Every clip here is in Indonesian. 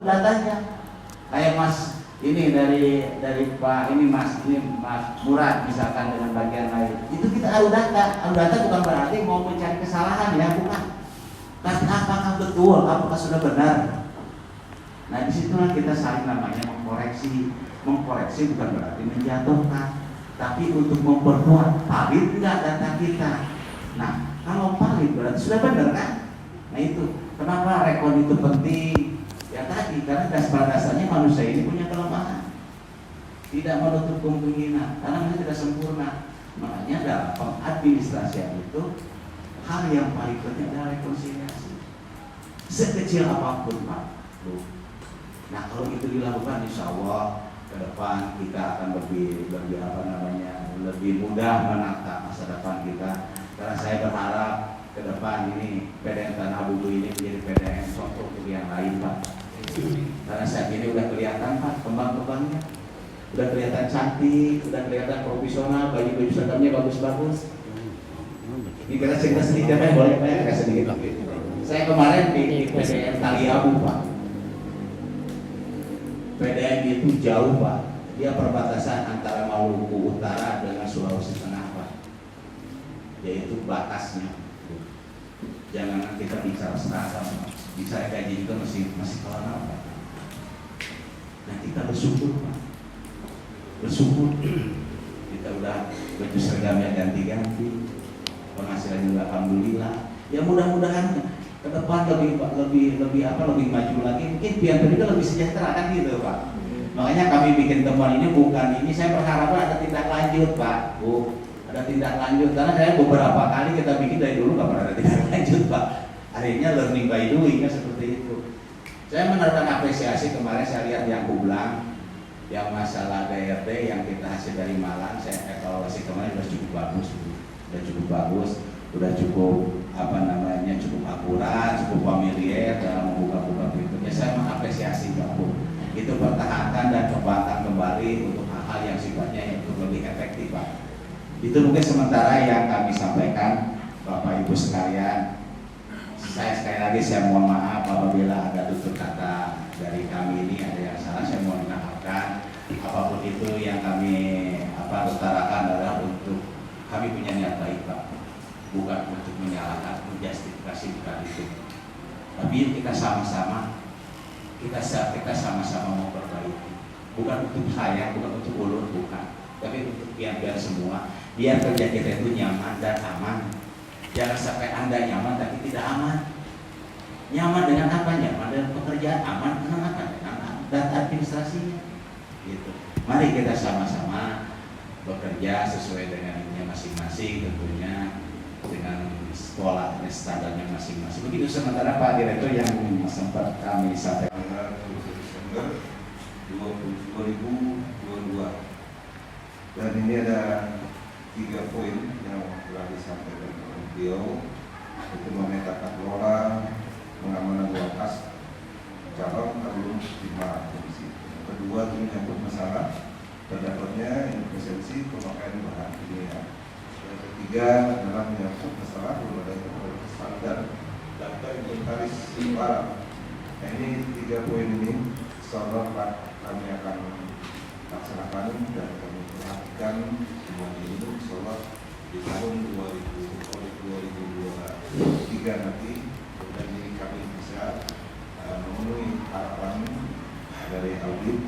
datanya. Kayak Mas ini dari Pak ini Mas Murad misalkan dengan bagian lain, itu kita adu data bukan berarti mau mencari kesalahan ya, bukan, tapi apakah betul, apakah sudah benar. Nah disitulah kita saling namanya mengkoreksi bukan berarti menjatuhkan, tapi untuk memperkuat valid enggak data kita. Nah kalau valid berarti sudah benar kan. Nah itu kenapa rekon itu penting. Ya tadi, karena dasarnya manusia ini punya kelemahan, tidak menutup kemungkinan, karena masih tidak sempurna. Makanya dalam pengadministrasian itu hal yang paling penting adalah rekonsiliasi, sekecil apapun Pak. Nah kalau itu dilakukan, insya Allah ke depan kita akan lebih lebih mudah menata masa depan kita. Karena saya berharap ke depan ini PDN Tanah Bumbu ini menjadi PDN contoh untuk yang lain Pak. Karena saat ini udah kelihatan Pak kembang-kembangnya, udah kelihatan cantik, udah kelihatan profesional, baju seragamnya bagus-bagus. Ini kita cerita sedikit Pak, boleh Pak sedikit. Saya kemarin di PDN Taliabu Pak. PDN itu jauh Pak, dia perbatasan antara Maluku Utara dengan Sulawesi Tengah Pak, yaitu batasnya. Jangan kita bicara seragam, bicara gaji juga masih kalah Pak. Nah kita bersyukur Pak, kita udah baju seragamnya ganti-ganti, penghasilan juga alhamdulillah. Ya mudah-mudahan ke depan lebih maju lagi, mungkin biar juga lebih sejahtera kan gitu Pak. Makanya kami bikin temuan ini bukan ini, saya berharap ada tindak lanjut Pak, ada tindak lanjut, karena saya beberapa kali kita bikin dari dulu nggak pernah ada tindak lanjut Pak. Akhirnya learning by doing seperti itu. Saya menaruhkan apresiasi kemarin, saya lihat yang Kublang, yang masalah DRT yang kita hasil dari Malang, saya evaluasi kemarin sudah cukup bagus, sudah cukup cukup akurat, cukup familiar dalam membuka berikutnya. Saya mengapresiasi Pak Bu. Itu pertahankan dan kembangkan kembali untuk hal-hal yang sifatnya yang lebih efektif Pak. Itu mungkin sementara yang kami sampaikan Bapak Ibu sekalian. Sekali lagi saya mohon maaf apabila ada tutur kata dari kami ini ada yang salah, saya mohon maafkan. Apapun itu yang kami utarakan adalah untuk kami punya niat baik Pak, bukan untuk menyalahkan, menjustifikasi, bukan itu. Tapi kita sama-sama memperbaiki, bukan untuk saya, bukan untuk ulur, bukan, tapi untuk biar semua, biar kerja kita itu nyaman dan aman. Jangan sampai Anda nyaman tapi tidak aman. Nyaman dengan apa? Nyaman dengan pekerjaan, aman dengan apa? Dengan data administrasinya. Gitu. Mari kita sama-sama bekerja sesuai dengan ininya masing-masing, tentunya dengan sekolah standarnya masing-masing. Begitu sementara Pak Direktur yang sempat kami sampaikan. Desember 2022. Dan ini ada 3 poin yang telah disampaikan oleh beliau, itu mengenai tata kelola pengamanan uang kas calon alumni 5 komisi. Yang kedua itu menyangkut masalah terdapatnya inefisiensi pemakaian bahan kimia. Yang ketiga adalah menyangkut masalah belum adanya standar data inventaris barang. Nah ini 3 poin ini insyaallah kami akan laksanakan dan kami perhatikan semua ini insyaallah di tahun 2023 nanti, dan ini kami bisa memenuhi harapan dari audit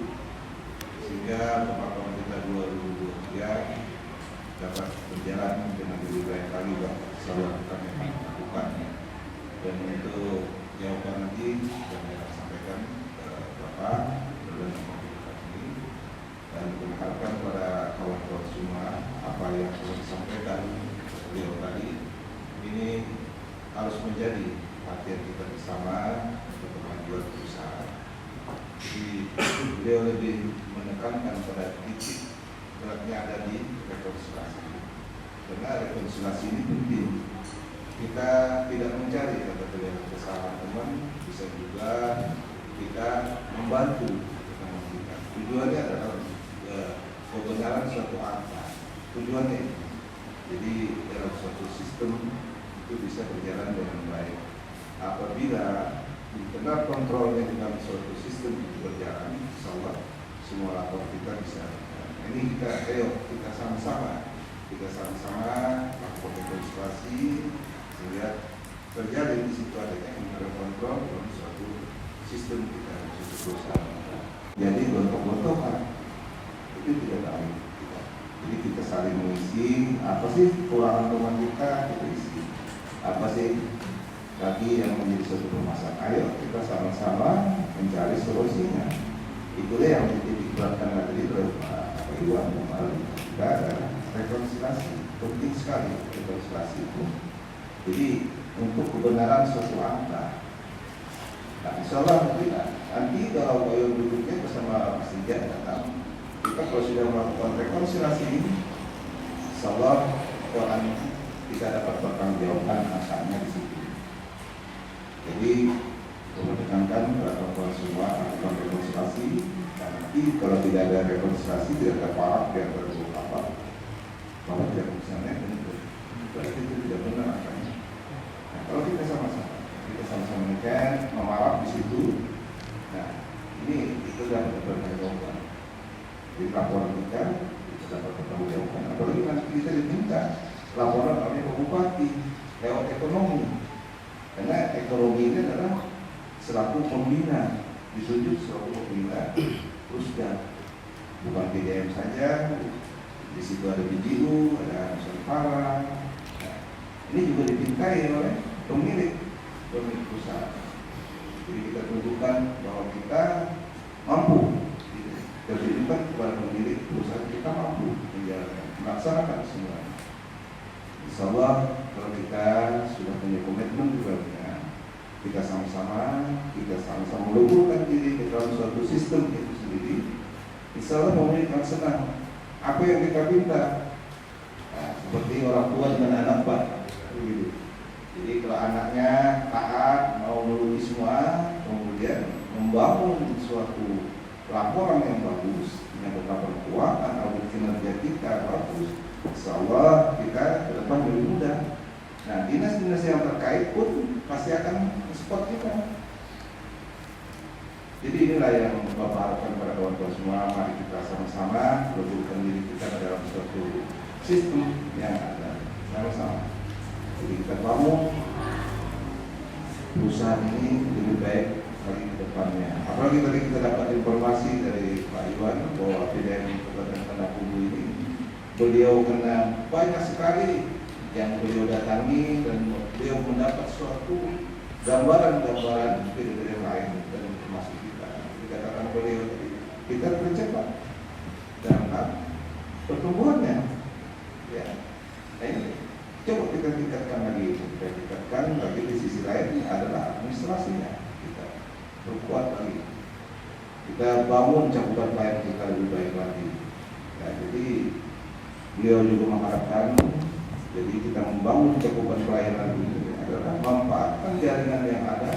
sehingga pemakaman kita 2023 dapat berjalan dengan lebih baik lagi Pak. Insyaallah kami akan melakukannya, dan untuk jawaban nanti kami akan sampaikan ke Bapak dalam komunikasi ini, dan mengharapkan kepada kawan-kawan semua apa yang telah disampaikan beliau tadi ini harus menjadi perhatian kita bersama untuk kemajuan perusahaan. Jadi beliau lebih menekankan pada titik beratnya ada di rekonsiliasi, karena rekonsiliasi ini penting. Kita tidak mencari kesalahan teman, bisa juga kita membantu kita. Tujuannya adalah kebenaran suatu angka. Tujuannya, jadi dalam suatu sistem itu bisa berjalan dengan baik. Apabila di tengah kontrolnya dengan suatu sistem itu berjalan, insya Allah semua lapor kita bisa. Ini kita sama-sama lapor rekonstruksi sehingga terjadi di situ adanya kontrol dalam suatu sistem kita, suatu perusahaan. Jadi gontok-gontokan itu tidak baik. Jadi kita saling mengisi apa sih kekurangan teman kita isi. Apa sih lagi yang menjadi suatu permasalahan? Ayo kita sama-sama mencari solusinya. Itulah yang dikatakan tadi oleh Pak Iwan kemarin. Kita ada rekonsiliasi, penting sekali rekonsiliasi itu. Jadi untuk kebenaran suatu angka. Nah, insya Allah nanti kalau Pak Iwan duduknya bersama Mas Ijat datang, kita kalau sudah melakukan rekonsiliasi ini, insya Allah kita dapat bertanggungjawabkan angkanya di situ. Jadi perlu tekankan kepada kawan semua melakukan rekonsiliasi. Dan nanti kalau tidak ada rekonsiliasi, tidak ada parah, tidak ada apa, bahwa tidak bisa naik dan berarti itu tidak benar angkanya. Nah, kalau kita sama-sama menekan, memarah di situ, nah ini itu sudah bertanggungjawabkan. Jadi laporan kita dapat bertanggungjawabkan. Apalagi nanti kita diminta laporan oleh Pak Bupati lewat ekonomi, karena ekonomi ini adalah selaku pembina, ditunjuk selaku pembina Pusda, bukan PDM saja. Di situ ada BDU, ada Nusantara. Nah, ini juga dipintai oleh pemilik perusahaan. Jadi kita tunjukkan bahwa kita mampu. Kita tunjukkan kepada pemilik perusahaan kita mampu menjalankan, melaksanakan semua. Insya Allah kalau kita sudah punya komitmen juga, kita sama-sama meluburkan diri ke dalam suatu sistem itu sendiri. Insya Allah pemilik akan senang. Apa yang kita minta, nah, seperti orang tua dengan anak Pak, begitu. Jadi kalau anaknya taat, mau menuruti semua, kemudian membangun suatu laporan yang bagus, yang beberapa keuangan, audit kinerja kita bagus, insya Allah kita ke depan lebih mudah. Nah, dinas-dinas yang terkait pun pasti akan support kita. Jadi inilah yang Bapak harapkan pada kawan-kawan semua. Mari kita sama-sama leburkan diri kita dalam suatu sistem yang ada sama-sama. Jadi kita bangun perusahaan ini lebih baik lagi ke depannya. Apalagi tadi kita dapat informasi dari Pak Iwan bahwa PDM Kabupaten Tanakubu ini beliau kena banyak sekali yang beliau datangi dan beliau mendapat suatu gambaran-gambaran dari lain dan informasi kita. Dikatakan beliau tadi kita tercepat dalam pertumbuhannya. Ya, nah ini coba kita tingkatkan lagi, di sisi lain adalah administrasinya. Kita perkuat lagi. Kita bangun cakupan pelayanan kita lebih baik lagi. Nah, jadi beliau juga mengharapkan, jadi kita membangun cakupan pelayanan ini adalah memanfaatkan jaringan yang ada.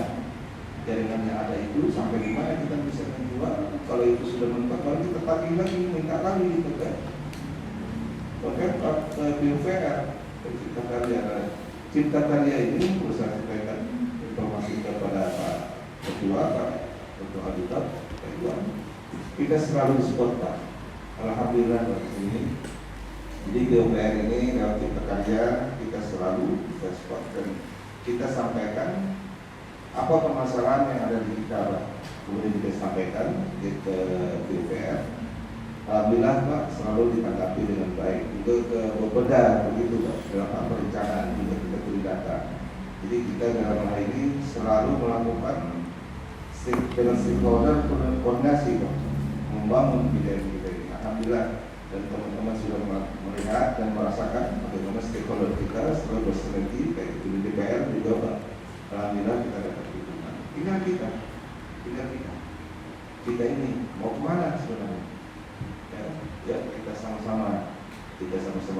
Jaringan yang ada itu sampai di mana kita bisa menjual. Kalau itu sudah mentok, baru kita tagih lagi, minta lagi gitu kan. Bahkan PUPR, Cipta Karya ini perusahaan sampaikan informasi kepada Pak Ketua, Pak Habitat, Pak Iwan. Kita selalu support Pak. Alhamdulillah dari sini. Jadi PUPR ini lewat Cipta Karya kita selalu kita support dan kita sampaikan apa permasalahan yang ada di kita, Pak. Kemudian kita sampaikan ke PUPR. Alhamdulillah Pak selalu ditanggapi dengan baik. Juga ke Bapeda begitu Pak, dalam perencanaan juga kita beri data. Jadi kita dalam hal ini selalu melakukan dengan stakeholder koordinasi Pak, membangun bidang kita ini. Alhamdulillah dan teman-teman sudah melihat dan merasakan bagaimana stakeholder kita selalu bersinergi, baik itu di DPR juga Pak. Alhamdulillah kita dapat dukungan. Tinggal kita ini mau kemana sebenarnya? Ya, kita sama-sama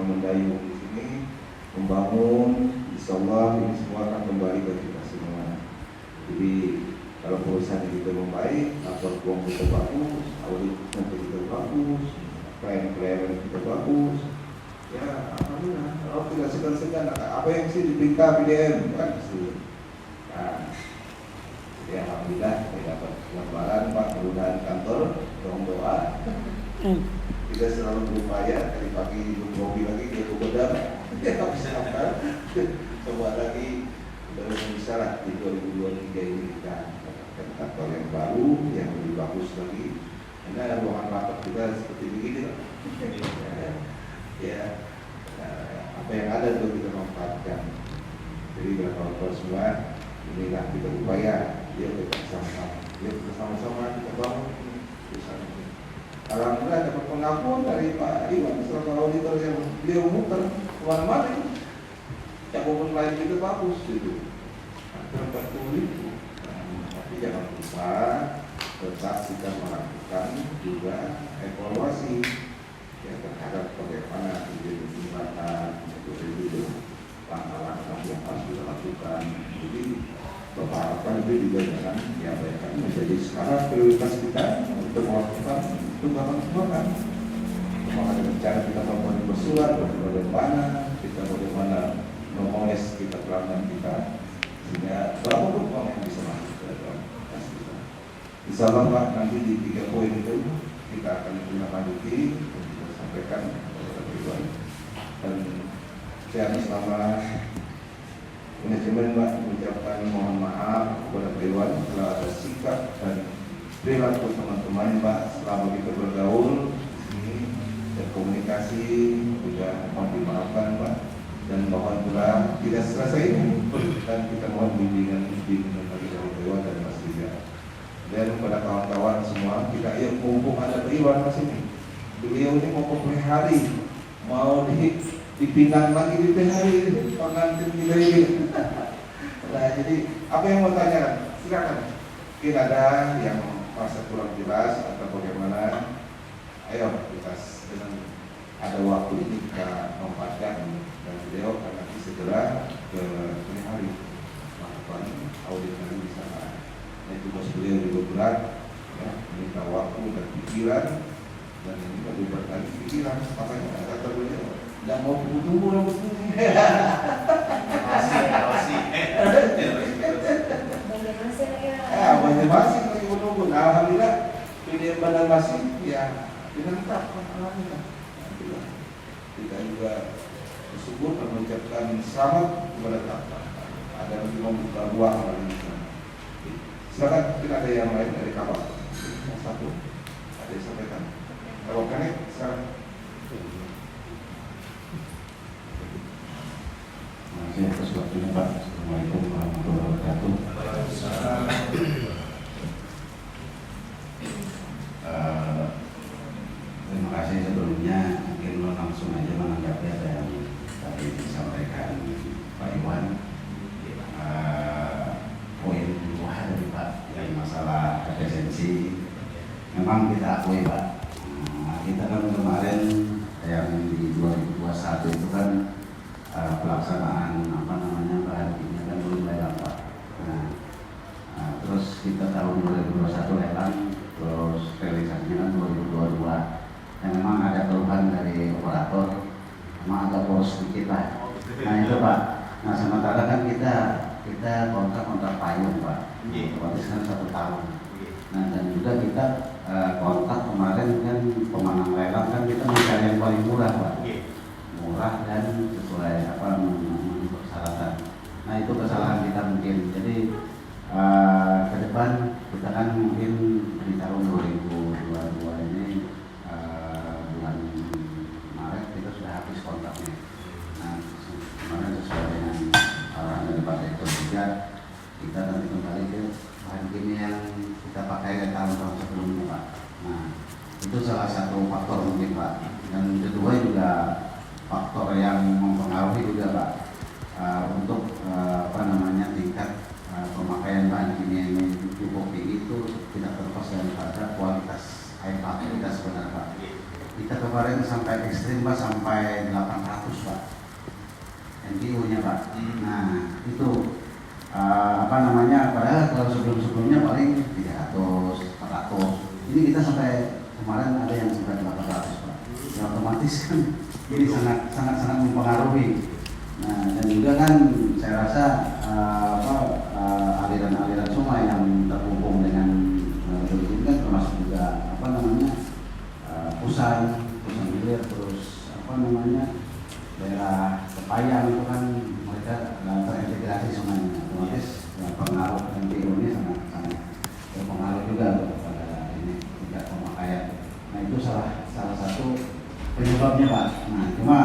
mendayung di sini, membangun. Insya Allah ini semua akan kembali ke kita semua. Jadi kalau perusahaan kita membaik, lapor keuangan kita bagus, audit kita bagus, klien kita bagus. Ya, alhamdulillah. Kalau tidak segan-segan, apa yang sih dipinta PDM kan sih. Nah, ya alhamdulillah kita dapat gambaran Pak kelurahan kantor, tolong doa. Kita selalu berupaya, tadi pagi minum kopi lagi dia berbeda, dia bisa makan. Coba lagi baru bisa lah di 2023 ini kita dapatkan kantor yang baru, yang lebih bagus lagi. Karena ruangan rapat kita seperti begini lah. Ya, apa yang ada itu kita manfaatkan. Jadi kawan-kawan semua, inilah kita upaya, kita sama-sama kita bangun perusahaan ini. Alhamdulillah dapat pengakuan dari Pak Iwan setelah auditor yang dia muter kemana-mana itu. Cakupan lain itu bagus gitu. Hampir 40.000. Tapi jangan lupa tetap kita melakukan juga evaluasi yang terhadap bagaimana ide pembuatan itu langkah-langkah yang harus kita lakukan. Jadi Bapak harapkan itu juga jangan diabaikan, menjadi sekarang prioritas kita untuk melakukan tunggakan. Maka dengan cara kita melakukan bersurat, bagaimana kita memoles kita pelanggan kita, sehingga berapa uang yang bisa masuk ke dalam kas kita. Insya Allah Pak, nanti di 3 poin itu kita akan menindaklanjuti dan kita sampaikan kepada Tuhan. Dan saya selama manajemen Pak mengucapkan mohon maaf kepada Dewan telah ada sikap dan perilaku teman-teman Pak selama kita bergaul di sini dan komunikasi juga mohon dimaafkan Pak, dan mohon pula tidak selesai ini dan kita mohon bimbingan bagi dari Dewan dan Mas Liga. Dan kepada kawan-kawan semua, kita mumpung ada Pak Iwan Mas ini, beliau ini mau ke hari mau dipinang lagi di hari ini pengantin kita ini. Nah, jadi apa yang mau tanya silakan. Mungkin ada yang merasa kurang jelas atau bagaimana, ayo kita dengan ada waktu ini kita manfaatkan dan beliau akan nanti segera ke hari melakukan audit lagi di sana. Nah, tugas beliau juga berat, ya, minta waktu dan pikiran, dan ini lebih berkali pikiran, makanya kata beliau nggak mau tunggu rambut putih. Banjarmasin lagi menunggu. Nah, alhamdulillah PDM Banjarmasin ya dilengkap alhamdulillah. Kita juga bersyukur dan mengucapkan selamat kepada Bapak. Ada yang membuka ruang lagi di sana. Silakan, mungkin ada yang lain dari kapal. Satu, ada yang sampaikan. Kalau kan sekarang. Terima kasih atas waktunya Pak. Assalamualaikum warahmatullahi wabarakatuh. Terima kasih sebelumnya. Mungkin lo langsung aja menanggapi apa yang tadi disampaikan Pak Iwan. Poin dua dari Pak yang masalah efisiensi. Memang kita akui Pak. Kita kan kemarin yang di 2021 itu kan pelaksanaan bahannya kan belum lelang Pak. Terus kita tahun 2021 lelang, terus realisasinya kan 2022. Dan memang ada keluhan dari operator, memang agak boros sedikit Pak. Nah itu Pak. Nah sementara kan kita kontrak payung Pak. Otomatis kan 1 tahun. Nah dan juga kita kontrak kemarin kan pemenang lelang kan kita mencari yang paling murah Pak. Murah dan sesuai persyaratan. Nah itu kesalahan kita mungkin. Jadi ke depan kita kan mungkin di tahun 2022 ini bulan Maret kita sudah habis kontraknya. Nah kemarin sesuai dengan arahan dari Pak Direktur juga kita nanti kembali ke bahan kimia yang kita pakai dari tahun-tahun sebelumnya Pak. Nah itu salah satu faktor mungkin Pak. Dan kedua juga faktor yang mempengaruhi juga Pak untuk tingkat pemakaian bahan kimia yang cukup tinggi itu tidak terlepas daripada kualitas air pakai kita sebenarnya Pak. Kita kemarin sampai ekstrim Pak, sampai 800 Pak NPU-nya Pak. Nah itu padahal kalau sebelumnya paling 300, 400. Ini kita sampai kemarin ada yang sampai 800 Pak. Ya, otomatis kan ini sangat mempengaruhi Nah, dan juga kan saya rasa aliran-aliran sungai yang terhubung dengan ini kan termasuk juga pusat hilir, terus daerah Kepayang itu kan mereka terintegrasi semuanya, otomatis pengaruh NPO ini sangat berpengaruh juga pada ini tingkat pemakaian. Nah itu salah satu penyebabnya Pak. Nah cuma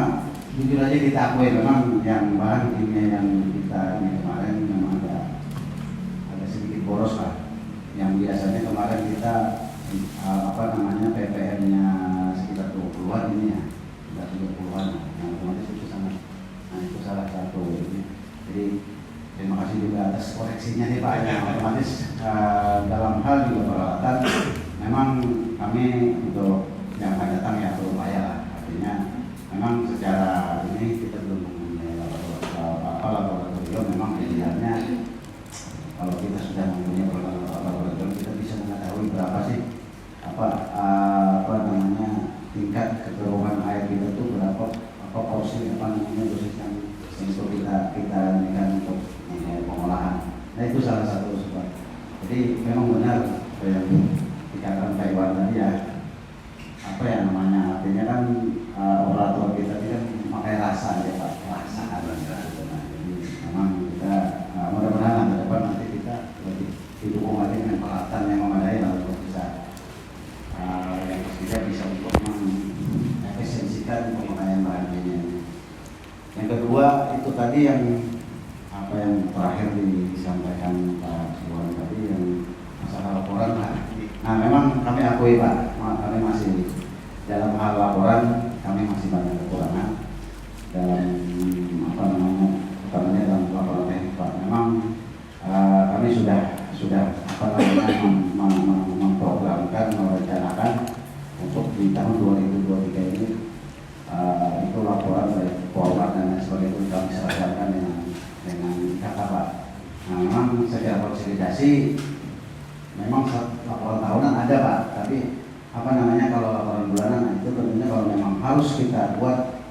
jujur aja kita akui memang yang bahan kimia yang kita ini kemarin memang ada sedikit boros Pak. Yang biasanya kemarin kita ppm-nya sekitar 20-an ini ya, sekitar 30-an. Yang otomatis itu sangat, nah itu salah satu ini. Jadi terima kasih juga atas koreksinya nih Pak. Yang otomatis dalam hal juga peralatan memang kami untuk yang akan datang ya berupaya lah. Artinya memang secara ini kita belum mempunyai laboratorium. Memang idealnya kalau kita sudah mempunyai laboratorium kita bisa mengetahui berapa sih tingkat kekeruhan air kita itu berapa, porsi dosis yang untuk kita ini untuk pengolahan. Nah itu salah satu sebab. Jadi memang benar yang dikatakan Pak Iwan tadi ya, artinya kan operator kita kan memakai rasa ya Pak, rasa jadi memang kita mudah-mudahan ke depan nanti kita lebih didukung lagi dengan peralatan yang memadai lalu bisa yang tidak bisa untuk mengefisiensikan pemakaian bahan kimia. Yang kedua itu tadi yang terakhir disampaikan Pak Iwan tadi yang masalah laporan Pak. Nah memang kami akui Pak, kami masih dalam hal laporan kami masih banyak kekurangan dalam utamanya dalam laporan teknik Pak. Memang kami sudah memprogramkan, merencanakan untuk di tahun 2023 ini itu laporan dari forward dan sebagainya itu kami seragamkan dengan kata Pak. Nah memang secara konsolidasi memang laporan tahunan ada Pak, tapi kalau laporan bulanan itu tentunya kalau memang harus kita buat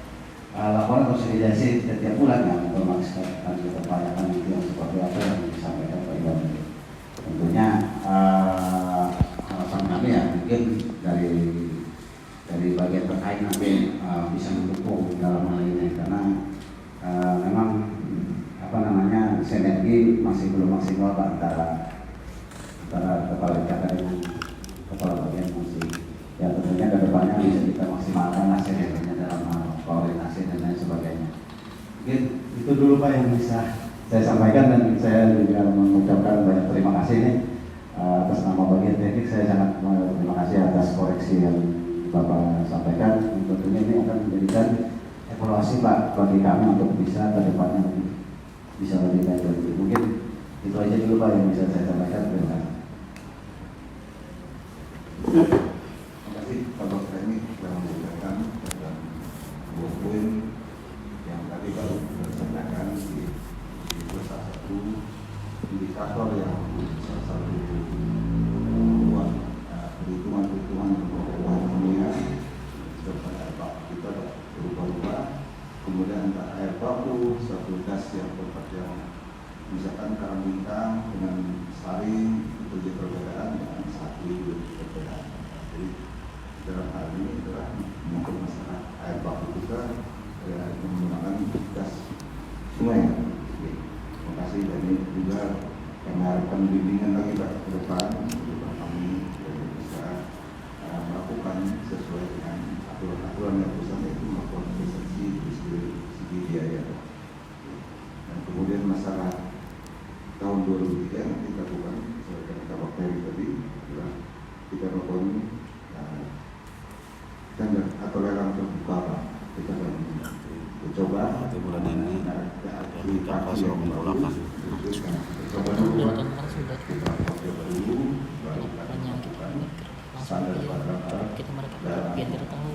laporan konsolidasi setiap bulan ya, otomatis akan kita tanyakan nanti yang seperti apa yang disampaikan Pak Iwan. Tentunya harapan kami ya mungkin dari bagian terkait nanti bisa mendukung dalam hal ini karena memang sinergi masih belum maksimal Pak antara kepala ikatan dengan kepala bagian masih. Ya tentunya ke depannya bisa kita maksimalkan sinerginya dalam koordinasi dan lain sebagainya. Mungkin itu dulu Pak yang bisa saya sampaikan, dan saya juga mengucapkan banyak terima kasih nih atas nama bagian teknik. Saya sangat terima kasih atas koreksi yang Bapak sampaikan. Tentunya ini akan menjadikan evaluasi Pak bagi kami untuk bisa ke depannya bisa lebih baik lagi. Mungkin itu aja dulu Pak yang bisa saya sampaikan. Terima kasih. Terima kasih Pak Dr. Ini telah menjelaskan tentang dua poin yang tadi baru disampaikan di salah satu indikator yang salah satu perhitungan bahan kimia serta air baku kita berubah-ubah. Kemudian antara air baku satu gas yang misalkan Karang Bintang dengan saring itu jadi perbedaan dengan satu perbedaan. Jadi dalam hal ini adalah untuk masalah air baku kita menggunakan gas sungai. Terima kasih, dan ini juga mengharapkan bimbingan lagi ke depan untuk kami bisa melakukan sesuai dengan aturan-aturan yang pusat, yaitu melakukan investasi dari segi biaya. Dan kemudian masalah tahun 2003 nanti kita lakukan sesuai dengan bakteri tadi, kita lakukan tender atau lelang terbuka Pak. Kita akan coba bulan ini kita kasih menggunakan coba dulu kita coba dulu baru kita lakukan standar pada kita mereka dalam biar kita tahu.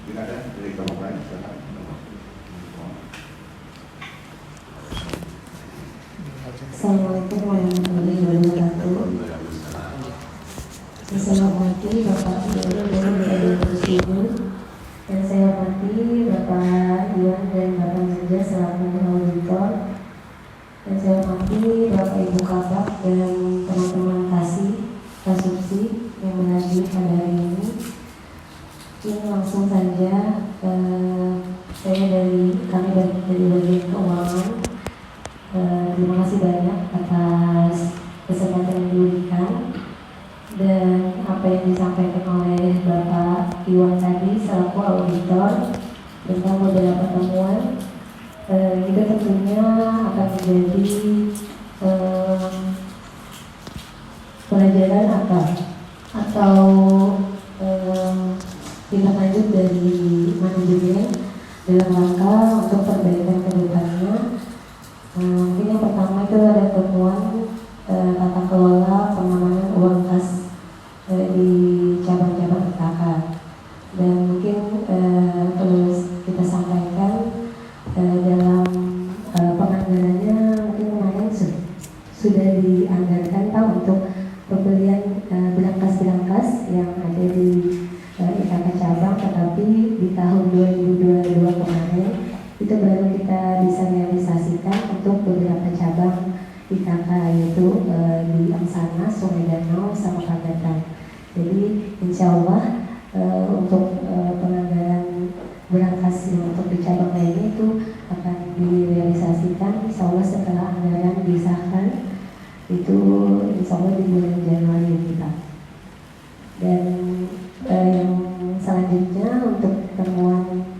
tidak ada dari kabupaten misalkan. Assalamualaikum warahmatullahi wabarakatuh. Saya hormati Bapak Gubernur DKI Provinsi Yang saya hormati Bapak Iwan dan Bapak Manja selaku auditor. Yang saya hormati Bapak Ibu Kabak dan teman-teman Kasubsi yang berhadir pada hari ini. Ini langsung saja kami dari bagian keuangan. Terima kasih banyak atas kesempatan yang diberikan dan apa yang disampaikan oleh Bapak Iwan tadi selaku auditor tentang beberapa temuan. Itu tentunya akan menjadi pelajaran atau tindak lanjut dari manajemen dalam rangka untuk perbaikan ke depannya. Mungkin yang pertama itu ada temuan tata kelola pengamanan uang kas di cabang-cabang IKK, dan mungkin terus kita sampaikan dalam penganggarannya mungkin kemarin sudah dianggarkan Pak untuk pembelian berangkas-berangkas yang ada di IKK cabang, tetapi di tahun 2022 kemarin itu baru kita bisa realisasikan untuk beberapa cabang IKK, yaitu di Angsana, Sungai Danau, sama Pagatan. Jadi insya Allah untuk penganggaran berangkas yang untuk di cabang lainnya itu akan direalisasikan insya Allah setelah anggaran disahkan, itu insya Allah di bulan Januari kita. Dan yang selanjutnya untuk temuan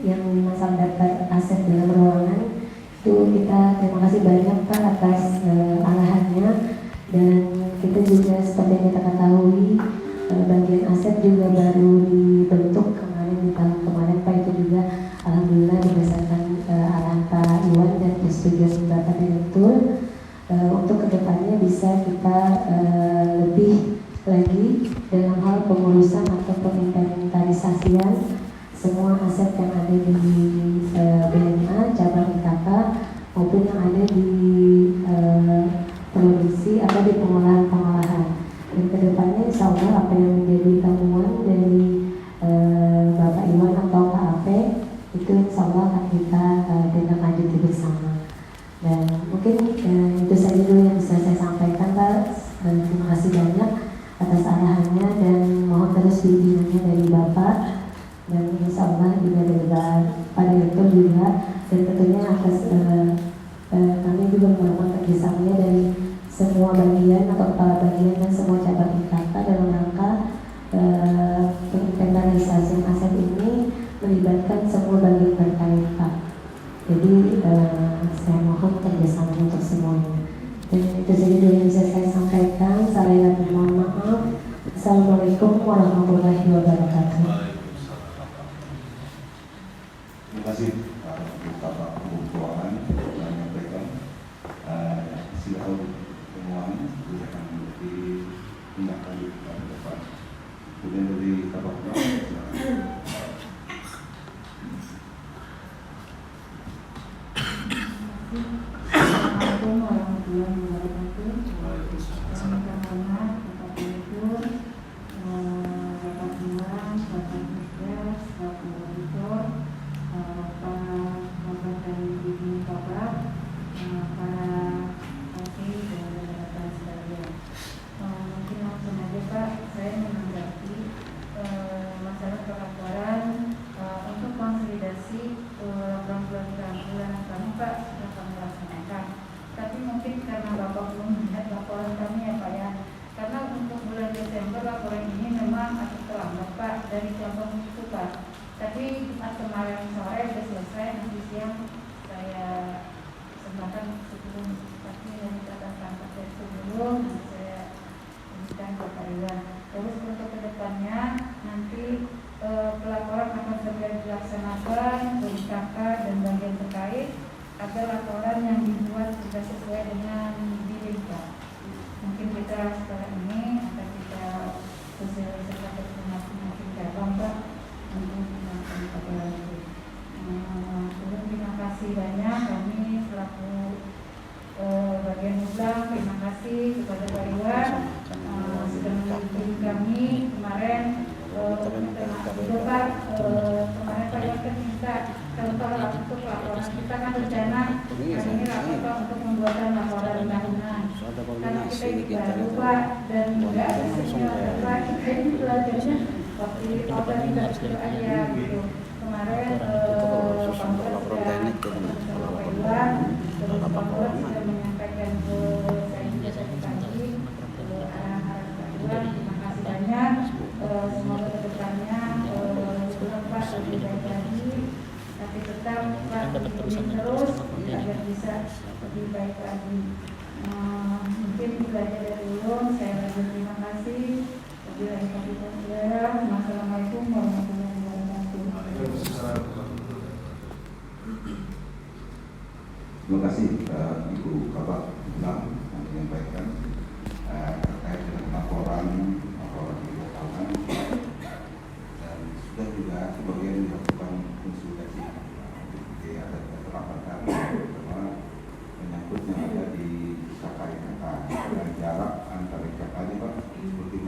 yang masalah daftar aset dalam ruangan itu kita terima kasih banyak Pak atas arahannya, dan kita juga seperti yang kita ketahui bagian aset juga baru dibentuk kemarin di tahun kemarin Pak, itu juga alhamdulillah berdasarkan arahan Pak Iwan dan persetujuan Bapak Direktur. Untuk kedepannya bisa kita lebih lagi dalam hal pengurusan atau penginventarisasian semua aset yang ada di BNA cabang IKK maupun yang ada di produksi atau di pengolahan. Dan kedepannya insya Allah apa yang menjadi temuan dari Bapak Iwan atau KAP itu insya Allah akan kita tindak lanjuti bersama. Dan mungkin itu saja dulu yang bisa saya sampaikan Pak. Terima kasih banyak atas arahannya dan mohon terus bimbingannya dari Bapak, dan insya Allah juga dari Pak Direktur juga, dan tentunya atas kami juga mohon kerjasamanya dari semua bagian atau kepala bagian dan semua cabang IKK dalam rangka penginventarisasi aset ini melibatkan semua bagian terkait Pak. Jadi saya mohon kerjasamanya untuk semuanya. Dan itu saja dulu yang bisa saya sampaikan. Saya mohon maaf. Assalamualaikum warahmatullahi wabarakatuh. Terima kasih Bapak Keuangan telah menyampaikan hasil temuan itu akan menjadi tindak lanjut ke depan. Kemudian dari Bapak Assalamualaikum warahmatullahi wabarakatuh. Selamat malam Bapak Direktur, Bapak Iwan, Bapak Mijas, Bapak Auditor, Bapak dari Bini Bapak, para oke dan rekan sekalian. Mungkin langsung aja Pak, saya menanggapi masalah pelaporan untuk konsolidasi laporan bulanan kami Pak sudah kami laksanakan. Tapi mungkin karena Bapak belum melihat laporan kami ya Pak ya, karena untuk bulan Desember laporan ini memang agak terlambat Pak dari cabang itu Pak. Tapi kemarin sore sudah selesai, nanti siang saya kesempatan sebelum pasti yang kita tangkap dari sebelum nanti saya berikan Bapak Iwan. Terus untuk kedepannya nanti pelaporan akan segera dilaksanakan ke IKK dan bagian terkait agar laporan yang dibuat sudah sesuai dengan diri Pak. Mungkin kita sekarang ini akan kita sosialisasikan ke masing-masing cabang Pak untuk melakukan laporan itu. Terima kasih banyak kami selaku bagian Muslim, terima kasih kepada Pak Iwan sudah mendukung kami kemarin. Pak minta contoh untuk laporan kita kan rencana hari ini laporan untuk membuatkan laporan tahunan. Karena kita ini baru Pak dan juga Pak kita ini belajarnya waktu obat kita itu aja gitu. Kemarin Pangkor sudah menyampaikan ke saya juga tadi arahan-arahan terima kasih banyak. Semoga kedepannya Pak lebih baik lagi, tapi tetap Pak terus agar bisa lebih baik lagi. Mungkin itu aja dari dulu. Saya lagi terima kasih. Wassalamualaikum warahmatullahi wabarakatuh. Terima kasih Ibu Kabak Ulang yang menyampaikan terkait dengan laporan di lapangan, dan sudah juga sebagian dilakukan konsultasi di ada terapkan terutama menyangkut yang ada di KKIK dan jarak antara KKIK Pak seperti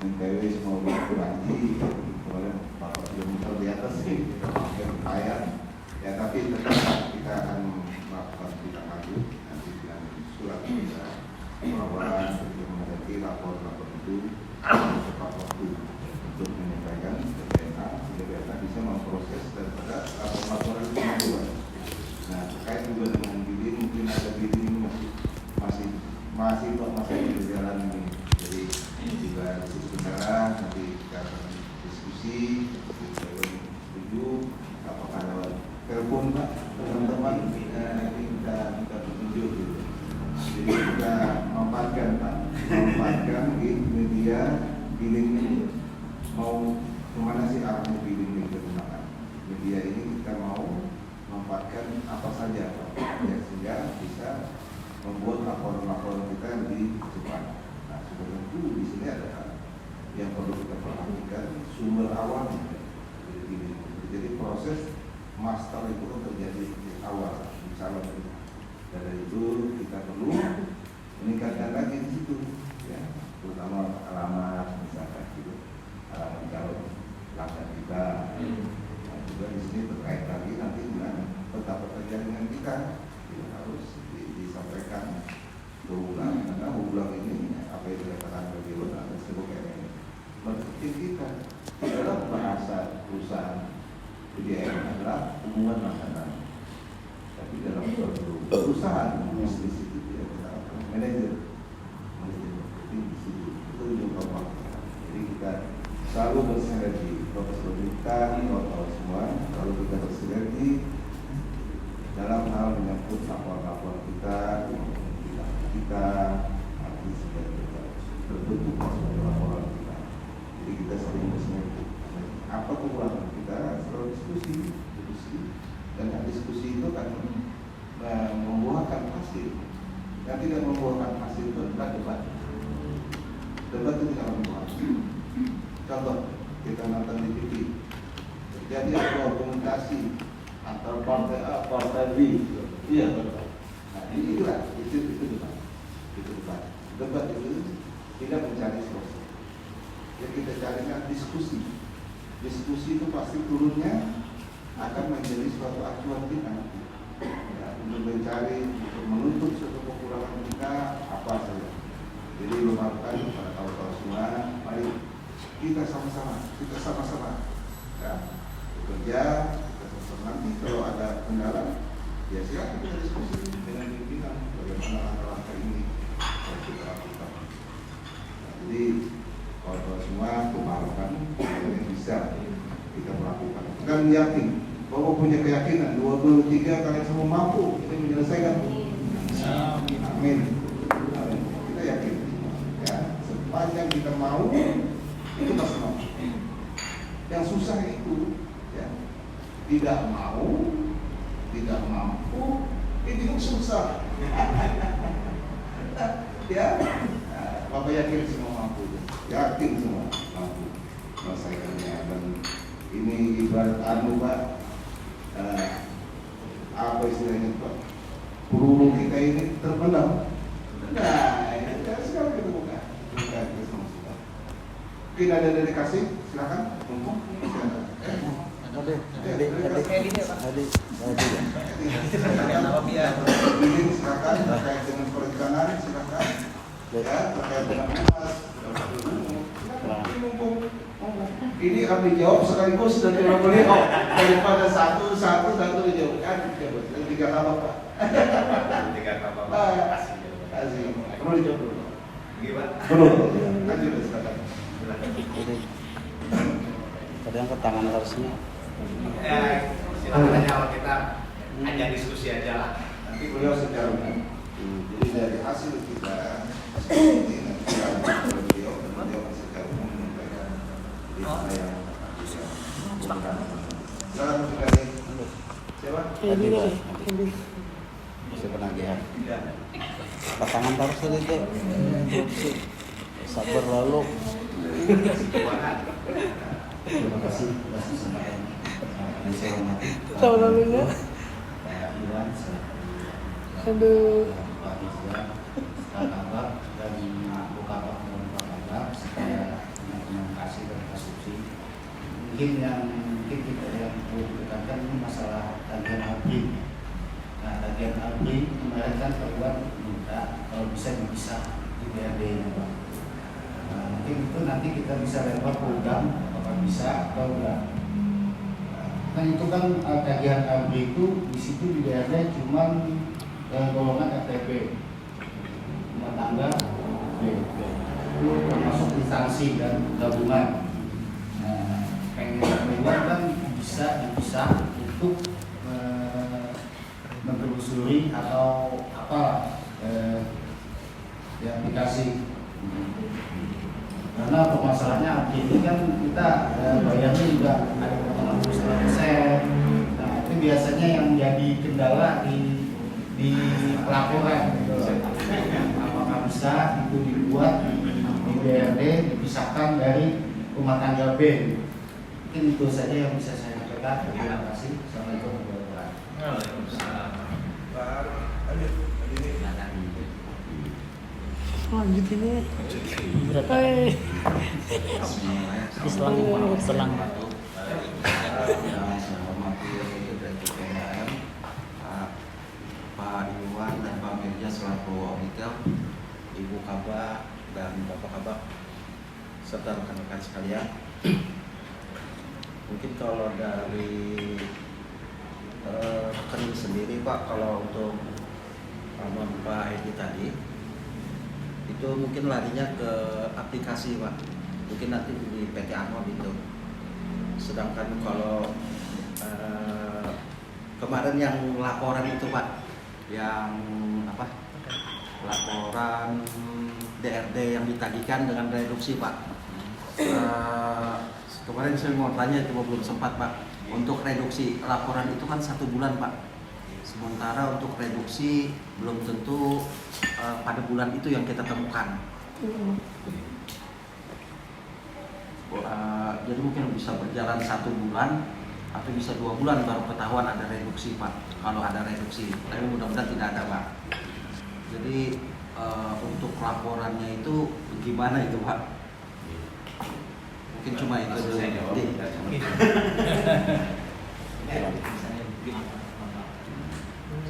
Mentewai semua berkurang kemarin 4 kilometer di atas sih hampir kaya ya, tapi tetap kita akan melakukan tindak lanjut nanti dengan surat kita bahwa untuk menghadapi lapor-lapor itu tepat waktu untuk menyampaikan ke BNA sehingga BNA bisa memproses daripada laporan itu kedua. Nah terkait juga dengan bidding, mungkin ada bidding masih berjalan ini. Jadi juga sebenarnya nanti kita akan diskusi, setuju apakah lewat telepon Pak teman-teman nanti kita bertunjuk gitu. Jadi kita memanfaatkan di media billing ini mau kemana sih arahnya billing ini digunakan. Media ini kita mau memanfaatkan apa saja Pak ya, sehingga bisa membuat laporan-laporan kita lebih cepat. Nah, sudah tentu di sini ada yang perlu kita perhatikan sumber awal. Jadi proses master itu kan terjadi di awal di calon itu. Dari itu kita perlu meningkatkan lagi di situ, ya, terutama alamat misalkan gitu, alamat calon pelanggan kita. Nah, juga di sini terkait lagi nanti dengan peta-peta jaringan kita, itu harus disampaikan berulang, karena berulang ini apa yang dikatakan bagi orang sebagai marketing kita dalam bahasa perusahaan PDM adalah hubungan makanan, tapi dalam suatu perusahaan bisnis itu tidak kita manajer marketing di situ itu juga apa. Jadi kita selalu bersinergi, Profesor kita, kawan-kawan semua, kalau kita bersinergi dalam hal menyangkut lapor-lapor kita nanti sudah terbentuk sebagai laporan kita. Jadi kita sering bersinergi. Apa kekuatan kita selalu diskusi, dan diskusi itu kan membuahkan hasil. Dan tidak membuahkan hasil itu adalah debat. Debat itu tidak membuahkan hasil. Contoh kita nonton di TV, terjadi argumentasi antar partai A, partai B. Iya betul. Nah itulah itu debat. Itu debat. Debat itu tidak mencari solusi. Yang kita carikan diskusi. Diskusi itu pasti turunnya akan menjadi suatu acuan kita ya, untuk mencari, untuk menutup suatu kekurangan kita apa saja. Jadi lupakan kepada kawan-kawan semua, mari kita sama-sama ya, bekerja, kita sama-sama. Nanti kalau ada kendala, ya silakan kita diskusi dengan pimpinan bagaimana langkah ini harus kita lakukan. Nah, jadi kawan-kawan semua kumpulkan yang bisa kita melakukan. Kami yakin bahwa punya keyakinan 223 kalian semua mampu kita menyelesaikan. Amin. Kita yakin. Ya, sepanjang kita mau itu pasti mampu. Yang susah itu ya, tidak mau, tidak mampu itu susah. Ya, Bapak yakin semua mampu. Yakin semua mampu menyelesaikannya. Dan ini ibarat Pak, apa istilahnya Pak, peluru kita ini terbenam. Nah, ini sekarang kita buka kita semua. Mungkin ada dedikasi, silakan. Ini silakan terkait dengan perencanaan silakan. Ya, terkait dengan humas. Ini kami jawab sekaligus dan tidak boleh daripada satu dijawabkan. Tiga nama Pak. Tiga nama Kasih. Perlu dijawab dulu. Gimana? Perlu. Lanjut silakan. Ada yang ke tangan harusnya. Silakan aja kalau kita hanya diskusi aja lah. Nanti beliau secara umum. Jadi dari hasil kita ini nanti akan beliau dan beliau secara umum menyampaikan di mana yang bisa. Silakan sekali. Siapa? Tadi Pak. Bisa penagihan. Pasangan harus itu. Sabar lalu. Terima kasih atas kesempatan yang saya hormati. Tahun lalunya. Pak Iwan, Aduh. Pak Rizal, Pak Kabak, dan Bu Kabak dan Pak Kabak, serta teman-teman kasih dan kasubsi. Mungkin kita yang perlu ditekankan ini masalah tagihan abri. Nah, tagihan abri kemarin kan terbuat minta kalau bisa dipisah di BRD-nya, Pak. Nah, mungkin itu nanti kita bisa lempar ke Udang, apakah bisa atau enggak. Nah itu kan tagihan abri itu di situ di BRD cuma golongan FTP, rumah tangga, termasuk instansi dan gabungan. Nah, pengen kan bisa dipisah untuk menelusuri atau apa yang dikasih. Karena permasalahannya ini kan kita bayarnya juga ada potongan 100%. Nah itu biasanya yang jadi kendala di pelaporan. Apakah bisa itu dibuat di BRD dipisahkan dari rumah tangga B? Mungkin itu saja yang bisa saya sampaikan. Terima kasih. Assalamualaikum warahmatullahi Lanjut ini. Hai. Selang. Pak Iwan dan Pak Mirja selaku Omnitel, Ibu Kabak dan Bapak Kabak serta rekan-rekan sekalian. Mungkin kalau dari rekening sendiri Pak, kalau untuk Pak Edi tadi itu mungkin larinya ke aplikasi Pak, mungkin nanti di PT Anol itu. Sedangkan kalau kemarin yang laporan itu Pak, yang apa, laporan DRD yang ditagihkan dengan reduksi Pak, kemarin saya mau tanya cuma belum sempat Pak. Untuk reduksi laporan itu kan 1 bulan Pak, sementara untuk reduksi belum tentu pada bulan itu yang kita temukan. Jadi mungkin bisa berjalan 1 bulan atau bisa 2 bulan baru ketahuan ada reduksi Pak, kalau ada reduksi. Tapi mudah-mudahan tidak ada Pak. Jadi untuk laporannya itu gimana itu Pak? Mungkin cuma itu dulu.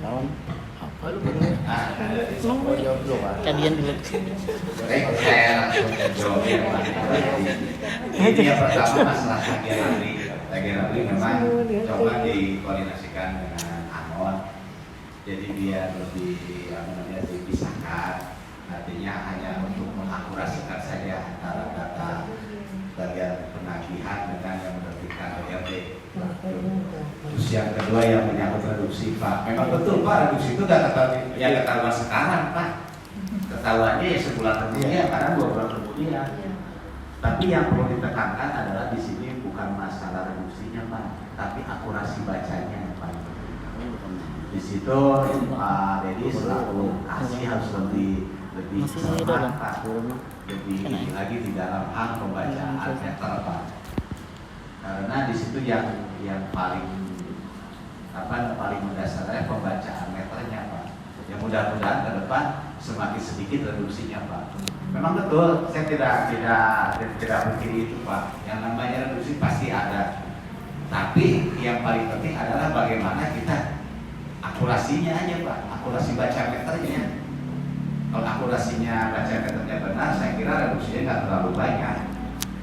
Salam. Kalian dulu. Baik, saya langsung jawab ya Pak. Ini yang pertama masalah tagihan abri. Tagihan abri memang coba dikoordinasikan dengan Anol. Jadi biar lebih dipisahkan. Artinya hanya untuk mengakurasikan saja antara data bagian penagihan dengan yang menerbitkan BRD. Terus yang kedua yang menyangkut reduksi Pak, memang betul Pak, reduksi itu nggak ketahuan sekarang Pak, ketahuannya ya sebulan kemudian, kadang 2 bulan kemudian. Tapi yang perlu ditekankan adalah di sini bukan masalah reduksinya Pak, tapi akurasi bacanya Pak. Di situ Pak Dedi selaku kasih harus lebih cermat Pak, lebih lagi di dalam hal pembacaan meter Pak. Karena di situ yang paling mendasarnya pembacaan meternya Pak. Yang mudah-mudahan ke depan semakin sedikit reduksinya Pak. Memang betul, saya tidak mungkin itu Pak. Yang namanya reduksi pasti ada. Tapi yang paling penting adalah bagaimana kita akurasinya aja Pak, akurasi baca meternya. Kalau akurasinya baca meternya benar, saya kira reduksinya nggak terlalu banyak.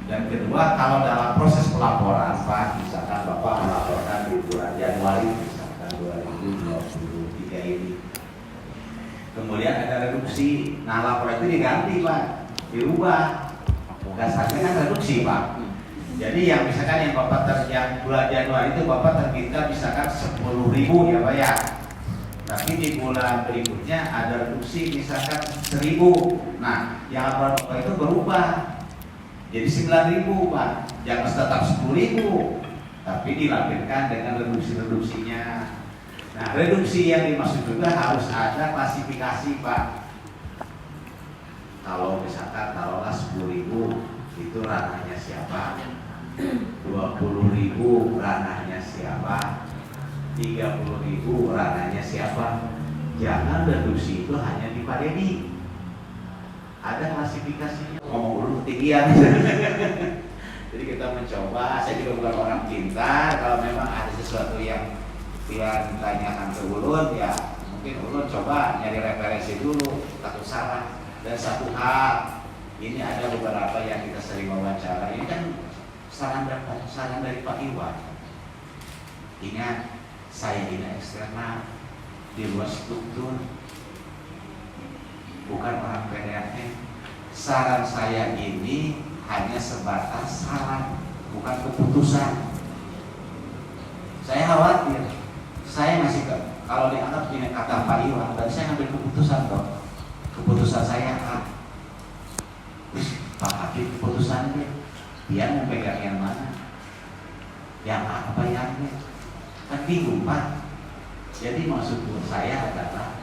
Dan kedua, kalau dalam proses pelaporan Pak, misalkan Bapak melaporkan di bulan Januari misalkan 2023 ini, kemudian ada reduksi, nah laporan itu diganti Pak, dirubah, dasarnya kan reduksi Pak. Jadi yang misalkan yang Bapak yang bulan Januari itu Bapak terbitkan misalkan 10.000 ya Pak ya. Tapi di bulan berikutnya ada reduksi misalkan 1.000. Nah, yang laporan Bapak itu berubah jadi 9.000 Pak. Jangan tetap 10.000, tapi dilampirkan dengan reduksi-reduksinya. Nah, reduksi yang dimaksud juga harus ada klasifikasi Pak. Kalau misalkan taruhlah 10.000 itu ranahnya siapa? 20.000 ranahnya siapa? 30.000 ranahnya siapa? Jangan reduksi itu hanya di Pak Dedi. Ada klasifikasinya. Ngomong dulu ketinggian. Jadi kita mencoba. Saya juga bukan orang pintar. Kalau memang ada sesuatu yang ditanyakan ke Ulun, ya mungkin Ulun coba nyari referensi dulu, takut salah. Dan satu hal, ini ada beberapa yang kita sering wawancara. Ini kan saran dari Pak Iwan. Ingat, saya ini eksternal di luar struktur, bukan orang PDRM. Saran saya ini hanya sebatas saran, bukan keputusan. Saya khawatir, saya masih kalau dianggap ini kata Pak Iwan, dan saya ambil keputusan dong. Keputusan saya Pak Habib keputusannya dia mau pegang yang mana, yang apa yang kan bingung Pak. Jadi maksud saya adalah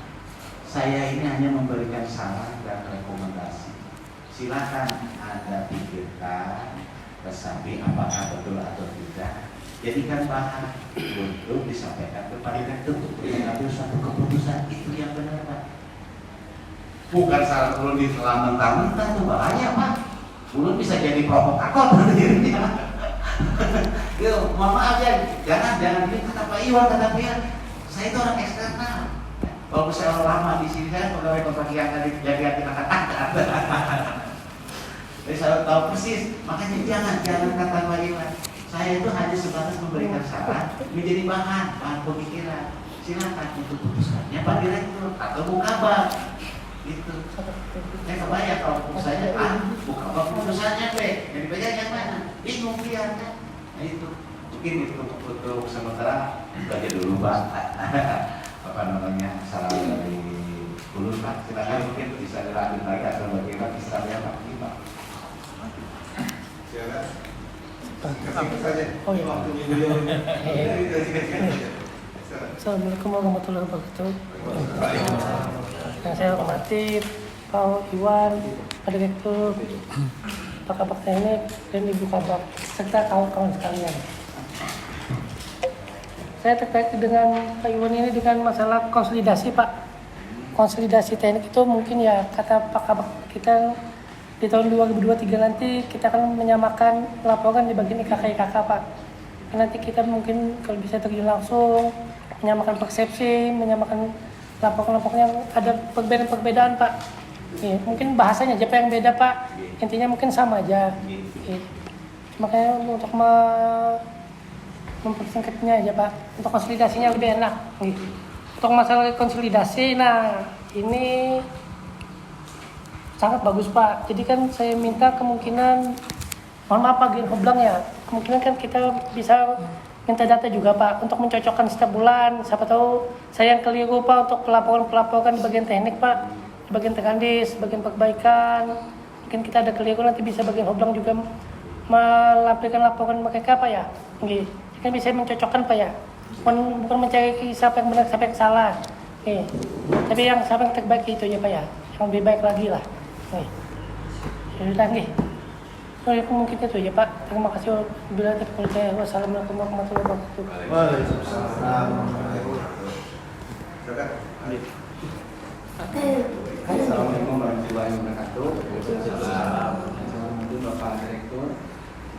saya ini hanya memberikan saran dan rekomendasi. Silakan Anda pikirkan, resapi apakah betul atau tidak. Jadikan bahan untuk disampaikan kepada direktur untuk mengambil suatu keputusan. Itu yang benar Pak. Bukan saran ulun ditelan mentah-mentah, itu bahaya Pak. Ulun bisa jadi provokator pada dirinya. Yo, mohon maaf ya, jangan ini kata Pak Iwan, kata Pak Iwan, saya itu orang eksternal. Kalau saya lama di sini, saya pegawai kontrak yang dari jaga akan angkat. Jadi saya tahu persis, makanya jangan kata Pak Iwan. Saya itu hanya sebatas memberikan saran, menjadi bahan pemikiran. Silakan untuk putuskannya Pak Direktur atau buka bank. Gitu. Saya kebayang kalau putusannya buka bank putusannya yang dipegang yang mana? Bingung dia kan? Nah itu mungkin itu untuk sementara baca dulu Pak. Apa namanya saran dari Ulun Pak. Silakan mungkin bisa dilanjut lagi atau bagaimana istilahnya Pak. Silakan. Oh iya. Assalamualaikum warahmatullahi wabarakatuh. Yang saya hormati Pak Iwan, Pak Direktur, Pak Kabak Teknik, dan Ibu Kabak, serta kawan-kawan sekalian. Saya terkait dengan Pak Iwan ini dengan masalah konsolidasi Pak. Konsolidasi teknik itu mungkin ya kata Pak Kabak kita di tahun 2023 nanti kita akan menyamakan laporan di bagian IKK Pak. Nanti kita mungkin kalau bisa terjun langsung menyamakan persepsi, menyamakan laporan-laporan yang ada perbedaan-perbedaan Pak. Ya, mungkin bahasanya aja Pak yang beda Pak. Intinya mungkin sama aja. Ya. Makanya untuk mempersingkatnya aja Pak. Untuk konsolidasinya lebih enak. Ya. Untuk masalah konsolidasi, nah ini sangat bagus Pak. Jadi kan saya minta kemungkinan, mohon maaf Pak Gen Hoblang ya, kemungkinan kan kita bisa minta data juga Pak untuk mencocokkan setiap bulan. Siapa tahu saya yang keliru Pak untuk pelaporan di bagian teknik Pak, di bagian tekandis, bagian perbaikan. Mungkin kita ada keliru nanti bisa bagian Hoblang juga melampirkan laporan mereka Pak ya. Oke, kan bisa mencocokkan Pak ya. Bukan mencari siapa yang benar siapa yang salah. Oke. Tapi yang siapa yang terbaik itu ya Pak ya. Yang lebih baik lagi lah. Oke. Sudah nggih. Mungkin itu ya Pak. Terima kasih. Bila terpercaya. Wassalamualaikum warahmatullahi wabarakatuh. Waalaikumsalam. Assalamualaikum warahmatullahi wabarakatuh. Assalamualaikum Bapak Direktur,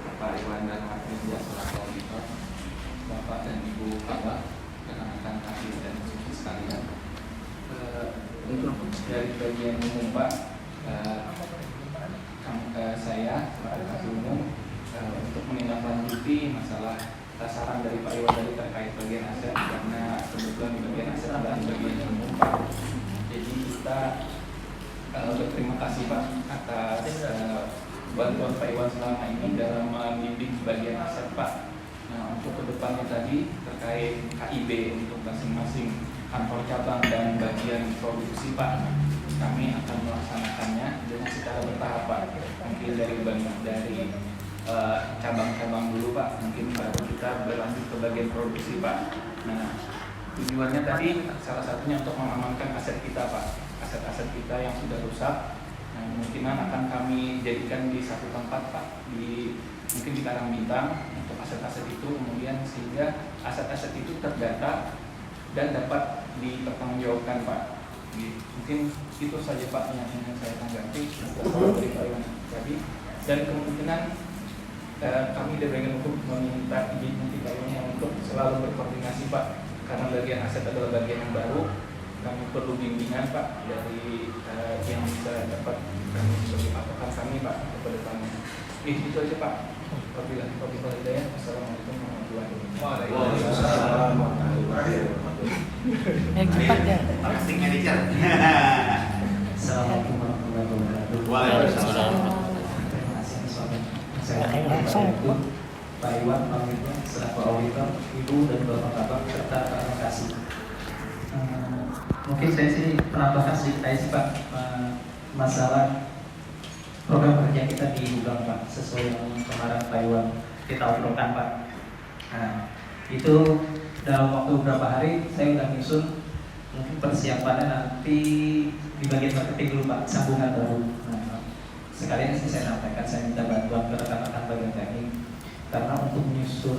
Bapak Iwan dan Wakil Jasra Auditor. Bapak dan Ibu Kabak, rekan-rekan kami dan suci sekalian. Untuk dari bagian umum Pak, saya Pak Kasih Umum untuk menindaklanjuti masalah saran dari Pak Iwan tadi terkait bagian aset, karena kebetulan di bagian aset adalah bagian umum Pak. Jadi kita berterima kasih Pak atas bantuan Pak Iwan selama ini dalam membimbing bagian aset Pak. Nah, untuk kedepannya tadi terkait KIB untuk masing-masing kantor cabang dan bagian produksi Pak, kami akan melaksanakannya dengan secara bertahap Pak. Mungkin dari cabang-cabang dulu Pak, mungkin baru kita berlanjut ke bagian produksi Pak. Nah, tujuannya tadi salah satunya untuk mengamankan aset kita Pak, aset-aset kita yang sudah rusak. Nah, kemungkinan akan kami jadikan di satu tempat Pak, mungkin di Karangbintang untuk aset-aset itu, kemudian sehingga aset-aset itu terdata dan dapat dipertanggungjawabkan Pak. Mungkin itu saja Pak yang ingin saya tanggapi dari Pak Iwan tadi. Dan kemungkinan kami dari bagian hukum meminta izin nanti Pak Iwan untuk selalu berkoordinasi Pak, karena bagian aset adalah bagian yang baru. Kami perlu bimbingan Pak dari yang bisa dapat kami sebagai patokan kami Pak ke depannya. Itu aja Pak. Wabillahi taufiq wal hidayah. Wassalamualaikum warahmatullahi wabarakatuh. Waalaikumsalam warahmatullahi wabarakatuh. Yang cepat ya. Plastiknya Richard. Assalamualaikum warahmatullahi wabarakatuh. Waalaikumsalam. Terima kasih Saya Pak Iwan, Pamitnya, selaku auditor, Ibu dan Bapak Kabak, serta rekan kasih. Mungkin saya sih penambahan sedikit aja sih Pak, masalah program kerja kita di Gudang Pak, sesuai yang kemarin Pak Iwan kita obrolkan Pak. Nah, itu dalam waktu beberapa hari saya udah nyusun mungkin persiapannya nanti di bagian marketing dulu Pak, sambungan baru. Nah, sekalian sih saya sampaikan, saya minta bantuan ke rekan-rekan bagian teknik karena untuk menyusun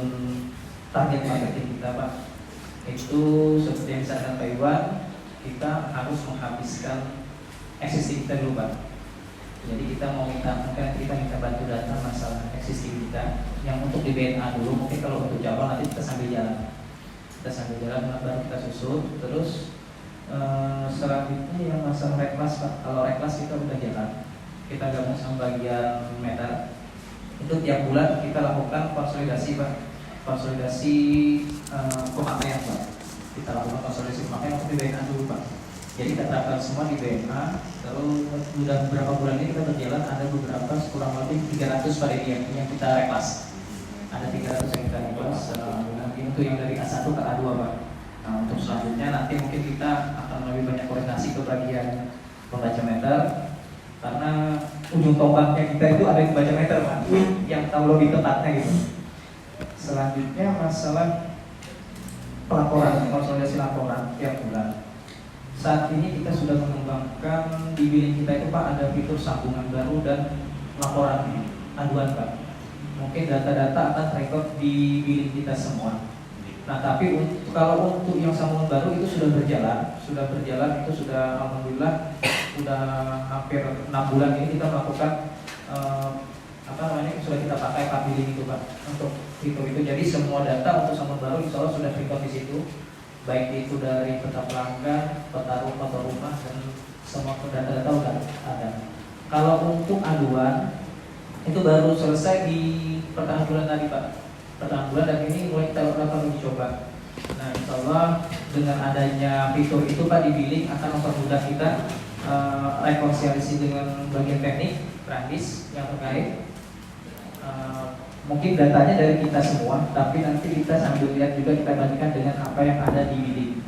target marketing kita Pak, itu seperti yang disampaikan Pak Iwan, kita harus menghabiskan existing kita dulu Pak. Jadi kita mau mungkin kita minta bantu data masalah existing kita yang untuk di BNA dulu. Mungkin kalau untuk cabang nanti kita sambil jalan baru kita susun. Terus selanjutnya yang masalah reklas Pak. Kalau reklas kita udah jalan, kita gabung sama bagian meter. Itu tiap bulan kita lakukan konsolidasi Pak, konsolidasi pemakaian Pak. Kita lakukan konsolidasi pemakaian untuk di BNA dulu Pak. Jadi kita terapkan semua di BNA. Terus sudah beberapa bulan ini kita berjalan, ada beberapa kurang lebih 300 pada ini yang kita reklas. Ada 300 yang kita reklas. Itu yang dari A1 ke A2 Pak. Nah, untuk selanjutnya nanti mungkin kita akan lebih banyak koordinasi ke bagian pembaca meter, karena ujung tombaknya kita itu ada di baca meter Pak, yang tahu lebih tepatnya gitu. Selanjutnya masalah pelaporan, konsolidasi laporan tiap bulan. Saat ini kita sudah mengembangkan di billing kita itu Pak, ada fitur sambungan baru dan laporan aduan Pak. Mungkin data-data akan record di billing kita semua. Nah, tapi kalau untuk yang sambungan baru itu sudah berjalan itu sudah alhamdulillah sudah hampir 6 bulan ini kita melakukan sudah kita pakai Pak billing itu Pak untuk fitur itu. Jadi semua data untuk sambungan baru insya Allah sudah record di situ. Baik itu dari peta pelanggan, peta rumah, dan semua data-data sudah ada. Kalau untuk aduan itu baru selesai di pertengahan bulan tadi Pak, pertengahan bulan, dan ini mulai kita lakukan uji coba. Nah, insya Allah dengan adanya fitur itu Pak di billing akan mempermudah kita rekonsiliasi dengan bagian teknik, praktis yang terkait. Mungkin datanya dari kita semua, tapi nanti kita sambil lihat juga kita bandingkan dengan apa yang ada di billing.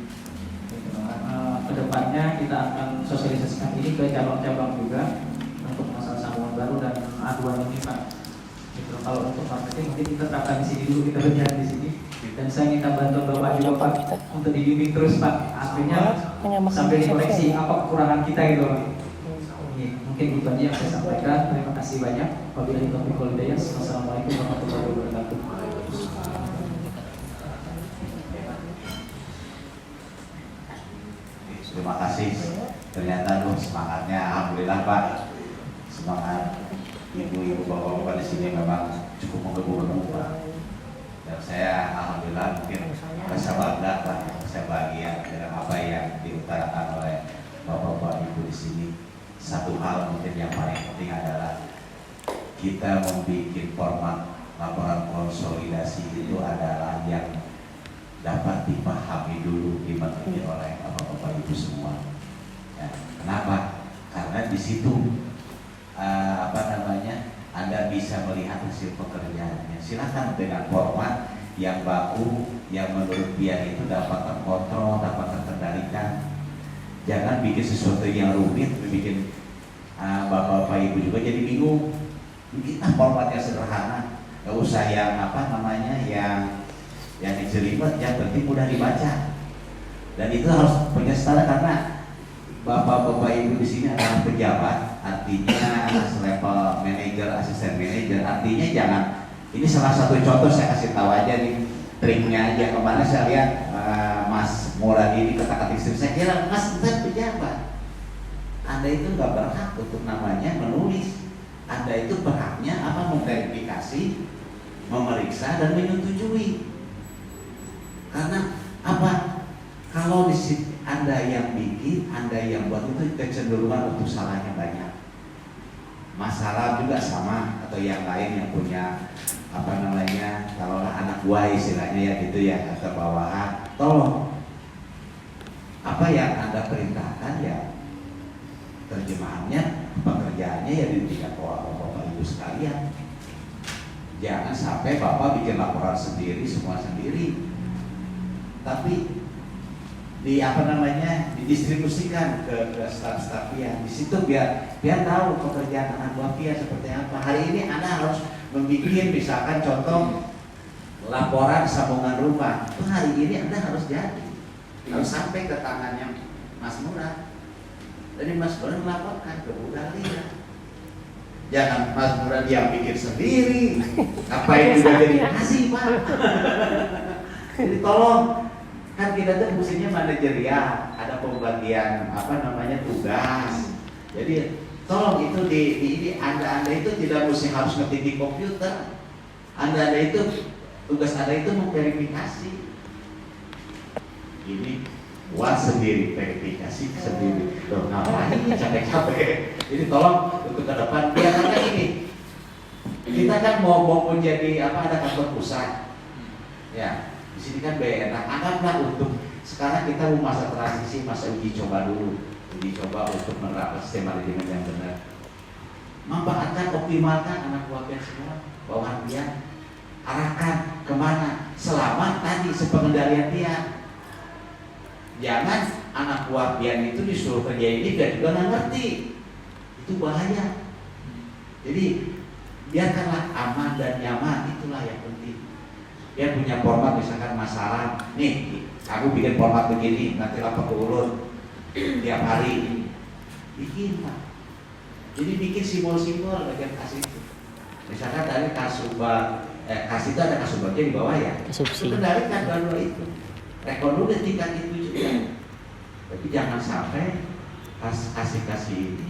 Kedepannya kita akan sosialisasikan ini ke cabang-cabang juga untuk masalah sambungan baru dan aduan ini Pak. Kalau untuk marketing mungkin kita terapkan di sini dulu, kita berjalan di sini. Dan saya minta bantuan Bapak juga Pak untuk dibimbing terus Pak. Artinya sambil dikoreksi apa kekurangan kita gitu Pak. Mungkin itu aja yang saya sampaikan. Terima kasih banyak. Wabillahi taufiq wal hidayah. Wassalamualaikum warahmatullahi wabarakatuh. Terima kasih. Ternyata semangatnya alhamdulillah Pak. Semangat ibu-ibu bapak-bapak di sini memang cukup menggebu-gebu Pak. Dan saya alhamdulillah mungkin merasa bangga Pak, saya bahagia dengan apa yang diutarakan oleh Bapak-bapak Ibu di sini. Satu hal mungkin yang paling penting adalah kita membuat format laporan konsolidasi itu adalah yang dapat dipahami dulu, dimengerti oleh Bapak-bapak Ibu semua. Ya, kenapa? Karena di situ Anda bisa melihat hasil pekerjaannya. Silakan dengan format yang baku, yang menurut dia itu dapat terkontrol, dapat terkendalikan. Jangan bikin sesuatu yang rumit, bikin bapak-bapak ibu juga jadi bingung. Bikin format yang sederhana, nggak usah yang yang dijelimet, yang penting mudah dibaca. Dan itu harus punya standar karena bapak-bapak ibu di sini adalah pejabat, artinya level manajer, asisten manajer, artinya jangan. Ini salah satu contoh saya kasih tahu aja nih, triknya aja. Kemarin saya lihat Mas Murad ini kata-kata istri saya kira Mas itu pejabat. Anda itu nggak berhak untuk namanya menulis. Anda itu berhaknya apa? Memverifikasi, memeriksa dan menyetujui. Karena apa? Kalau di situ Anda yang bikin, Anda yang buat itu kecenderungan untuk salahnya banyak. Masalah juga sama atau yang lain yang punya kalau anak buah istilahnya ya gitu ya, atau bawahan, tolong apa yang Anda perintahkan ya terjemahannya, pekerjaannya ya ditingkat bapak ibu sekalian. Jangan sampai bapak bikin laporan sendiri, semua sendiri, tapi didistribusikan ke staf-staf Pian. Di situ biar tahu pekerjaan anak buah Pian seperti apa. Hari ini Anda harus membuat misalkan contoh laporan sambungan rumah. Itu hari ini Anda harus jadi, harus sampai ke tangannya Mas Murad. Jadi Mas Murad melaporkan ke Bu Dahlia. Jangan Mas Murad yang bikin sendiri. Ngapain juga verifikasi Pak? Jadi tolong. Kan kita tuh musimnya manajerial, ada pembagian tugas. Jadi tolong itu di anda itu tidak mesti harus ngetik di komputer. Anda itu tugas Anda itu memverifikasi. Ini buat sendiri, verifikasi sendiri. Loh, ngapain ini capek-capek? Jadi tolong untuk ke depan karena ini kita kan mau menjadi ada kantor pusat. Ya. Di sini kan enak, anggaplah untuk sekarang kita mau masa transisi, masa uji coba dulu, uji coba untuk menerapkan sistem manajemen yang benar. Manfaatkan, optimalkan anak buah Pian semua, bawahan Pian, arahkan kemana? Selama tadi sepengendalian Pian. Jangan anak buah Pian itu disuruh kerja ini dan juga nggak ngerti, itu bahaya. Jadi biarkanlah aman dan nyaman, itulah yang penting. Dia punya format misalkan masalah, nih aku bikin format begini, nanti lapor ke urut tiap hari bikin Pak. Jadi bikin simbol-simbol bagian kasih itu. Misalkan dari kasubag, kasih itu ada kasubagnya di bawah ya. Itu kendalikan baru itu. Rekor dulu tingkat itu juga. Tapi jangan sampai kasih ini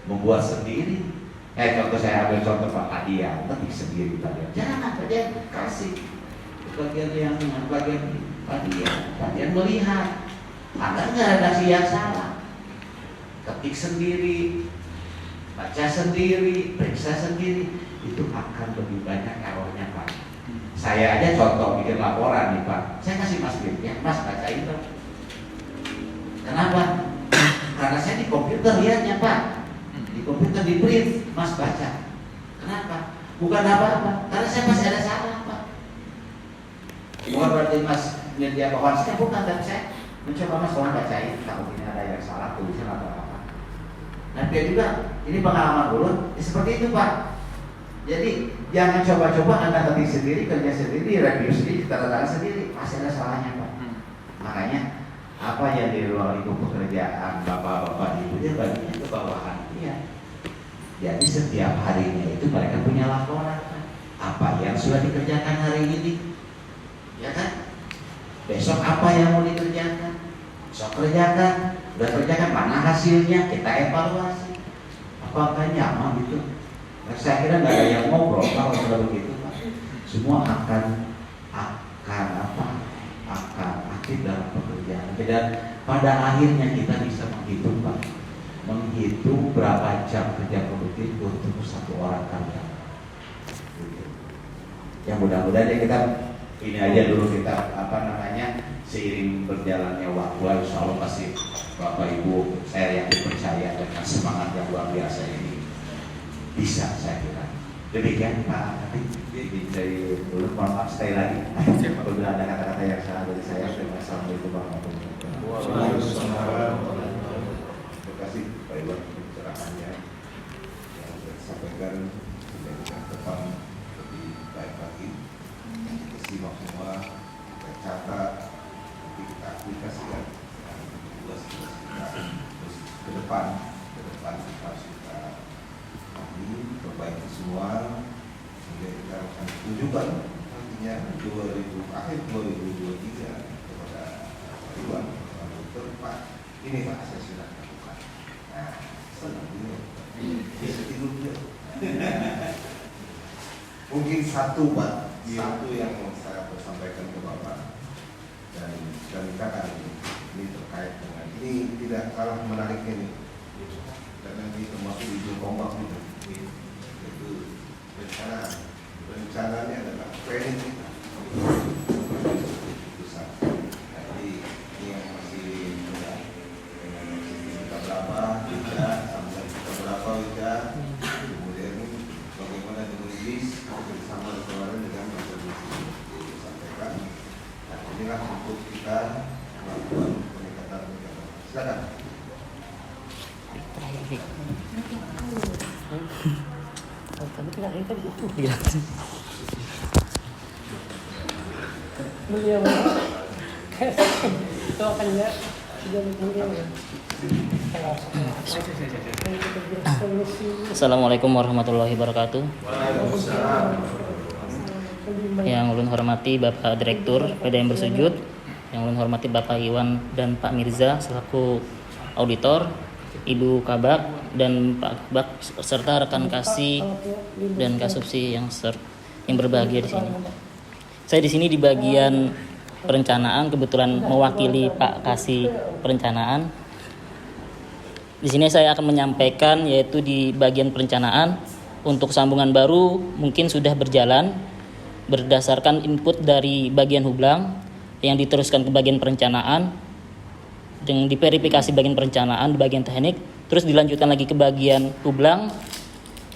membuat sendiri. Contoh saya ambil contoh Pak Kadia, tapi sendiri Kadia. Jangan Kadia kasih bagian yang bagian Kadia melihat ada nggak redaksi yang salah, ketik sendiri, baca sendiri, periksa sendiri, itu akan lebih banyak errornya Pak. Saya aja contoh bikin laporan nih Pak, saya kasih Mas ya, Mas bacain dong. Kenapa? Karena saya di komputer lihatnya Pak. Di komputer di print, Mas baca. Kenapa? Bukan apa-apa, karena saya masih ada salah Pak. Bukan berarti Mas menyediakan bawaan saya, bukan, tapi saya mencoba Mas tolong bacain kalau ini ada yang salah tulisan atau apa. Nah dia juga, ini pengalaman dulu, seperti itu Pak. Jadi jangan coba-coba Anda ketik sendiri, kerja sendiri, review sendiri, tanda tangan sendiri, masih ada salahnya Pak. Makanya apa yang di ruang lingkup pekerjaan bapak-bapak ibunya baginya ke bawahan dia. Jadi setiap harinya itu mereka punya laporan apa yang sudah dikerjakan hari ini, ya kan? Besok apa yang mau dikerjakan? Besok kerjakan, udah kerjakan mana hasilnya? Kita evaluasi. Apakah nyaman gitu? Nah, saya kira nggak ada yang ngobrol kalau sudah begitu Pak. Semua akan Dan pada akhirnya kita bisa menghitung Pak, menghitung berapa jam kerja produktif untuk satu orang karyawan. Yang mudah-mudahan ya kita ini aja dulu, kita seiring berjalannya waktu, insya Allah pasti Bapak Ibu saya yakin percaya dengan semangat yang luar biasa ini bisa, saya kira. Demikian Pak dari dulu, mohon maaf sekali lagi apabila ada kata-kata yang salah dari saya. Assalamualaikum warahmatullahi wabarakatuh. Terima kasih Pak Iwan pencerahannya yang sudah disampaikan dengan depan lebih baik lagi. Kita simak semua, kita catat, nanti kita aplikasikan tugas-tugas kita terus ke depan kita harus kita perbaiki semua sehingga kita akan tunjukkan nantinya akhir 2023 kepada Pak Iwan, Pak ini Pak saya sudah lakukan. Nah, senang dulu. Bisa tidur dulu. Mungkin satu Pak, satu yang mau saya sampaikan ke Bapak dan kita ini terkait dengan ini tidak kalah menariknya nih. Karena ini termasuk di ujung tombak gitu. Itu rencananya adalah training kita. Jadi ini yang masih muda. Kita berapa juga, sampai kita berapa juga. Kemudian bagaimana dengan bis bersama kemarin dengan Mas disampaikan. Nah, inilah untuk kita melakukan peningkatan. Silakan. Beliau itu akan ya Assalamualaikum warahmatullahi wabarakatuh. Yang ulun hormati Bapak Direktur PDM Bersujud, yang ulun hormati Bapak Iwan dan Pak Mirza selaku auditor, Ibu Kabak dan Pak Kabak serta rekan Kasih dan Kasubsi yang berbahagia di sini. Saya di sini di bagian perencanaan, kebetulan mewakili Pak Kasih perencanaan. Di sini saya akan menyampaikan yaitu di bagian perencanaan untuk sambungan baru mungkin sudah berjalan berdasarkan input dari bagian Hublang yang diteruskan ke bagian perencanaan, dengan diverifikasi bagian perencanaan di bagian teknik, terus dilanjutkan lagi ke bagian Hublang.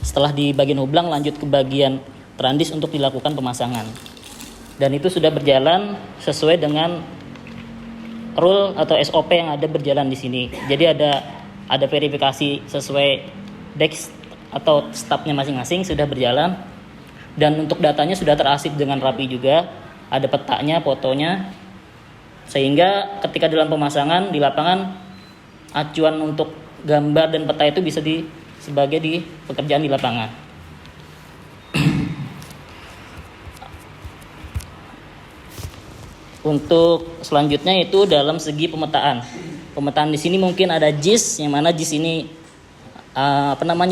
Setelah di bagian Hublang lanjut ke bagian Trandis untuk dilakukan pemasangan. Dan itu sudah berjalan sesuai dengan rule atau SOP yang ada berjalan di sini. Jadi ada verifikasi sesuai desk atau stafnya masing-masing sudah berjalan. Dan untuk datanya sudah terarsip dengan rapi juga. Ada petanya, fotonya. Sehingga ketika dalam pemasangan di lapangan, acuan untuk gambar dan peta itu bisa sebagai di pekerjaan di lapangan. Untuk selanjutnya itu dalam segi pemetaan. Pemetaan di sini mungkin ada JIS, yang mana JIS ini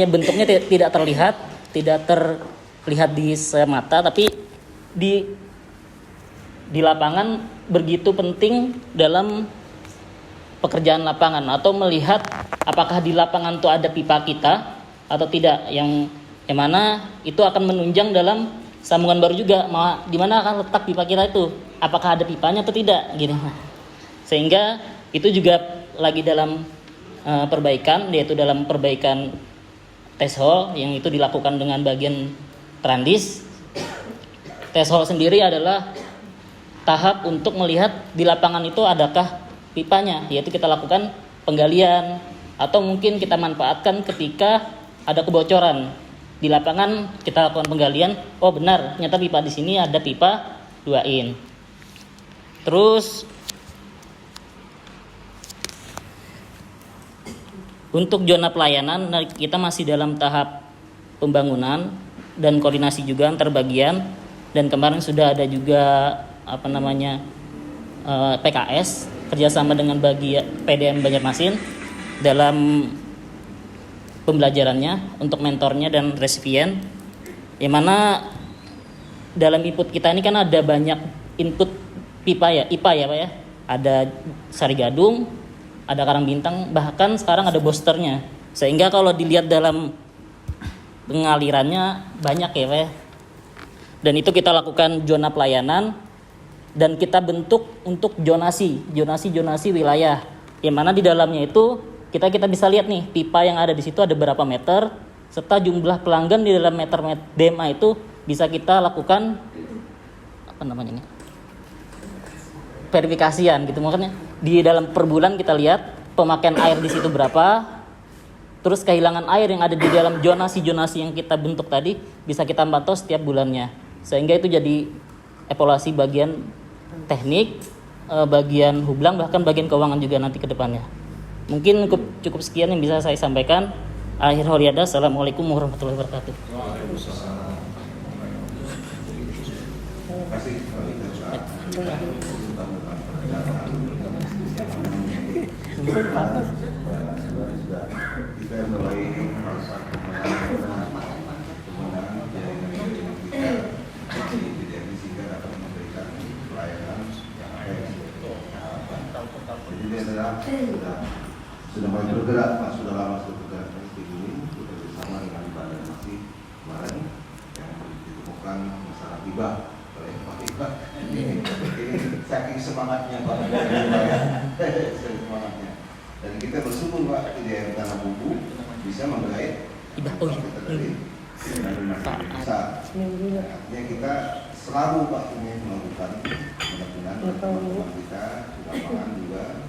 bentuknya tidak terlihat di semata, tapi di lapangan begitu penting dalam pekerjaan lapangan, atau melihat apakah di lapangan itu ada pipa kita atau tidak, yang mana itu akan menunjang dalam sambungan baru juga, di mana akan letak pipa kita itu, apakah ada pipanya atau tidak gitu. Sehingga itu juga lagi dalam perbaikan, yaitu dalam perbaikan test hole yang itu dilakukan dengan bagian Trandis. Test hole sendiri adalah tahap untuk melihat di lapangan itu adakah pipanya, yaitu kita lakukan penggalian atau mungkin kita manfaatkan ketika ada kebocoran di lapangan, kita lakukan penggalian, oh benar ternyata pipa di sini ada pipa 2 in. Terus untuk zona pelayanan kita masih dalam tahap pembangunan dan koordinasi juga antar bagian, dan kemarin sudah ada juga PKS kerjasama dengan bagian PDM Banjarmasin dalam pembelajarannya untuk mentornya dan resipien, yang mana dalam input kita ini kan ada banyak input IPA ya Pak ya, ada Sari Gadung, ada Karang Bintang, bahkan sekarang ada Bosternya. Sehingga kalau dilihat dalam pengalirannya banyak ya Pak. Dan itu kita lakukan zona pelayanan dan kita bentuk untuk zonasi wilayah. Yang mana di dalamnya itu kita bisa lihat nih pipa yang ada di situ ada berapa meter, serta jumlah pelanggan di dalam meter DMA itu bisa kita lakukan verifikasian gitu, makanya di dalam per bulan kita lihat pemakaian air di situ berapa, terus kehilangan air yang ada di dalam zonasi yang kita bentuk tadi bisa kita pantau setiap bulannya, sehingga itu jadi evaluasi bagian teknik, bagian hublang, bahkan bagian keuangan juga nanti ke depannya. Mungkin cukup sekian yang bisa saya sampaikan. Akhir Horiada, assalamualaikum warahmatullahi wabarakatuh. Terima kasih. Kita mulai masa kemenangan jaringan kita sehingga dapat memberikan pelayanan yang baik. Jadi ini adalah sudah mulai bergerak, sudah lama sudah bergerak seperti ini. Kita bersama dengan Badan Masih kemarin yang ditemukan masalah hibah oleh Pak Iqbal. Ini saking semangatnya Pak, saking semangatnya. Dan kita bersyukur Pak di daerah Tanah Bumbu bisa menggait kita dari besar. Artinya kita selalu Pak ingin melakukan mudah-mudahan teman-teman kita di lapangan juga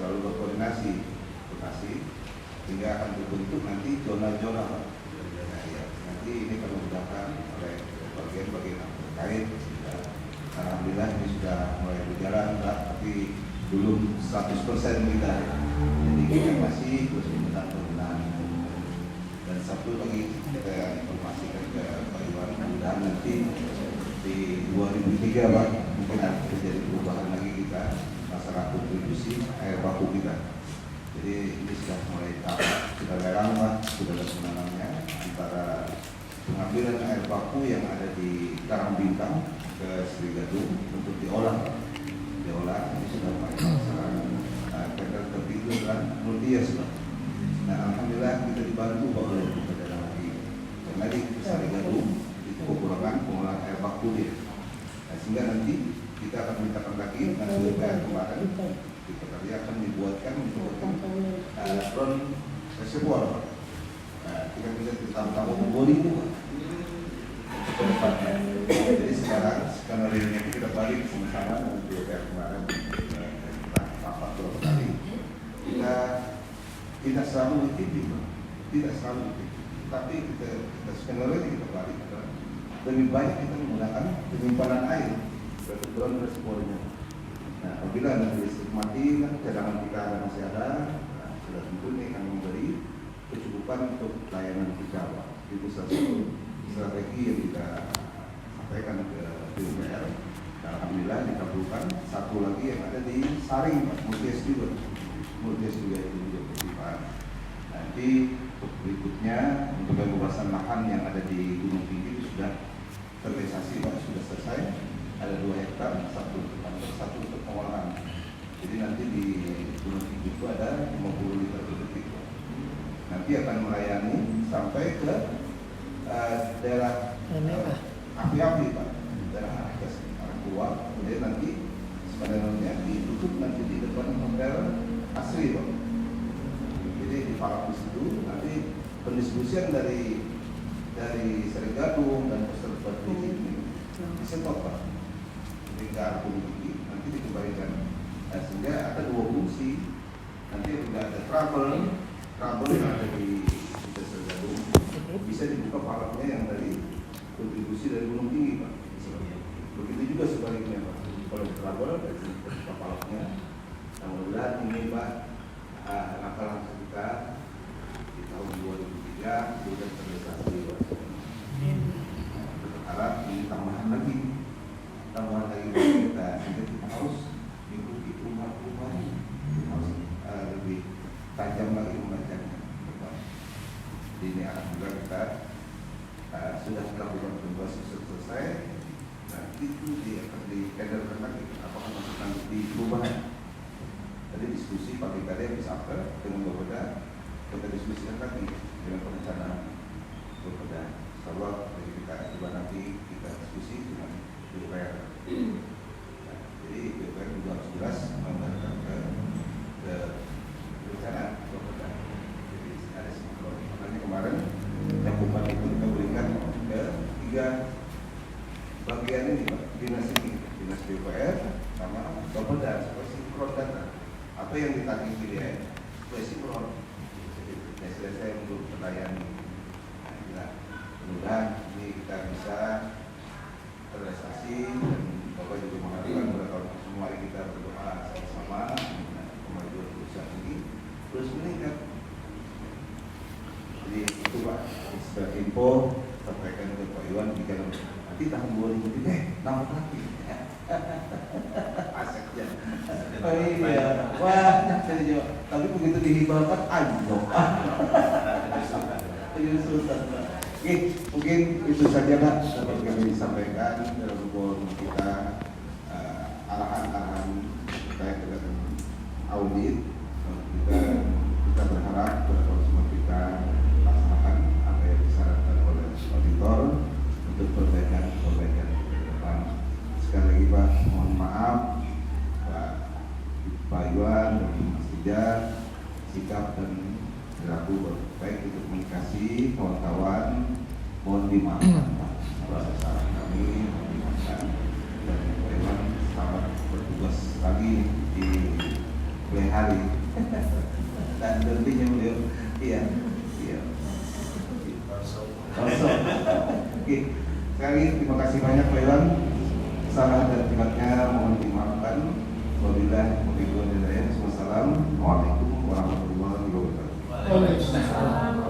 selalu berkoordinasi sehingga akan dibentuk nanti zona-zona Pak. Nanti ini akan dimudahkan oleh bagian-bagian terkait. Alhamdulillah ini sudah mulai berjalan Pak, tapi belum 100% kita. Jadi kita masih terus penggunaan. Dan satu lagi kita informasikan ke Pak Iwan, mudah-mudahan nanti di 2003 Pak mungkin akan terjadi perubahan lagi kita masalah kontribusi air baku kita. Jadi ini sudah mulai sudah lerang Pak, sudah ada penanamnya antara pengambilan air baku yang ada di Karang Bintang ke Sri Gadung untuk diolah ini sudah mulai masalah tender tertidur dan multias Pak. Nah alhamdulillah kita dibantu Pak oleh Perdana lagi karena di Sri Gadung itu kekurangan pengolahan air baku dia. Nah, sehingga nanti kita akan mintakan lagi nanti DPR kemarin kita tadi akan dibuatkan front reservoir Pak. Nah, kita bisa ditambah bodi itu Pak. Ke depannya. Jadi sekarang skenario nya kita balik sama-sama dengan DPR kemarin kita rapat beberapa kali. Kita tidak selalu mengikuti, tapi kita skenario nya kita balik. Lebih banyak kita menggunakan penyimpanan air kebetulan reservoirnya. Nah, apabila ada listrik mati, kan cadangan kita masih ada, sudah tentu ini akan memberi kecukupan untuk layanan kita Pak. Itu satu strategi yang kita sampaikan ke DPR. Alhamdulillah dikabulkan. Satu lagi yang ada di Saring Pak, multias juga itu juga pertimbangan. Nanti berikutnya untuk pembebasan lahan yang ada di Gunung Tinggi itu sudah terrealisasi Pak, sudah selesai. Ada 2 hektar, satu untuk pengolahan. Jadi nanti di Gunung Tinggi itu ada 50 liter per detik. Nanti akan melayani sampai ke daerah api-api Pak, daerah atas arah keluar. Kemudian nanti sebenarnya ditutup nanti di depan hotel Asri Pak. Jadi di Palak di situ nanti pendistribusian dari Sri Gadung dan Poster seperti ini disemprot Pak. Jadi ke arah Gunung nanti dikembalikan. Nah, sehingga ada 2 fungsi. Nanti tidak ada trouble yang ada di Sri Gadung bisa dibuka palaknya yang dari kontribusi dari Gunung Tinggi Pak. Begitu juga sebaliknya Pak. Kalau di trouble dari buka palaknya. Mudah-mudahan ini Pak langkah-langkah kita di tahun 2003 sudah terrealisasi Pak. Berharap ini tambahan lagi kita sehingga kita harus mengikuti rumah-rumah harus lebih tajam lagi membacanya. Ini alhamdulillah kita sudah melakukan pembahasan selesai. Nanti itu akan di-tenderkan lagi apakah masukkan di perubahan. diskusi pagi tadi habis after dengan Bapeda, kita diskusikan lagi dengan perencanaan Bapeda. Insyaallah dari kita coba nanti kita diskusi dengan DPR. Nah, jadi DPR juga harus jelas menganggarkan ke perencanaan Bapeda. Jadi ada sinkron. Makanya kemarin yang bukan itu kita berikan ke 3 bagian ini Pak, dinas DPR sama Bapeda supaya sinkron data. Apa yang ditagih PDN supaya sinkron. Jadi selesai untuk melayani. Nah, mudah-mudahan ini kita bisa terrealisasi dan Bapak juga mengharapkan pada tahun semua kita berdoa sama-sama kemajuan perusahaan ini terus meningkat. Jadi itu Pak, sebagai info sampaikan ke Pak Iwan jika nanti tahun 2003 nambah lagi. Asetnya. Oh iya, wah jadi tapi begitu dihibahkan anjok. Sultan Pak. Oke, mungkin itu saja Pak dapat kami disampaikan dalam forum kita arahan-arahan terkait dengan audit. Kita berharap bahwa semua kita laksanakan apa yang disarankan oleh auditor untuk perbaikan ke depan. Sekali lagi Pak, mohon maaf Pak Iwan dan Mas Tijat, sikap dan perilaku baik untuk komunikasi kawan-kawan mohon dimaafkan Pak. Atas saran kami mohon dimaafkan dan Pak Iwan selamat bertugas lagi di lain hari dan tentunya beliau iya kosong. Oke, sekali terima kasih banyak Pak Iwan. Salah dan tidaknya mohon dimaafkan. Wabillahi taufiq wal hidayah. Wassalamualaikum warahmatullahi wabarakatuh.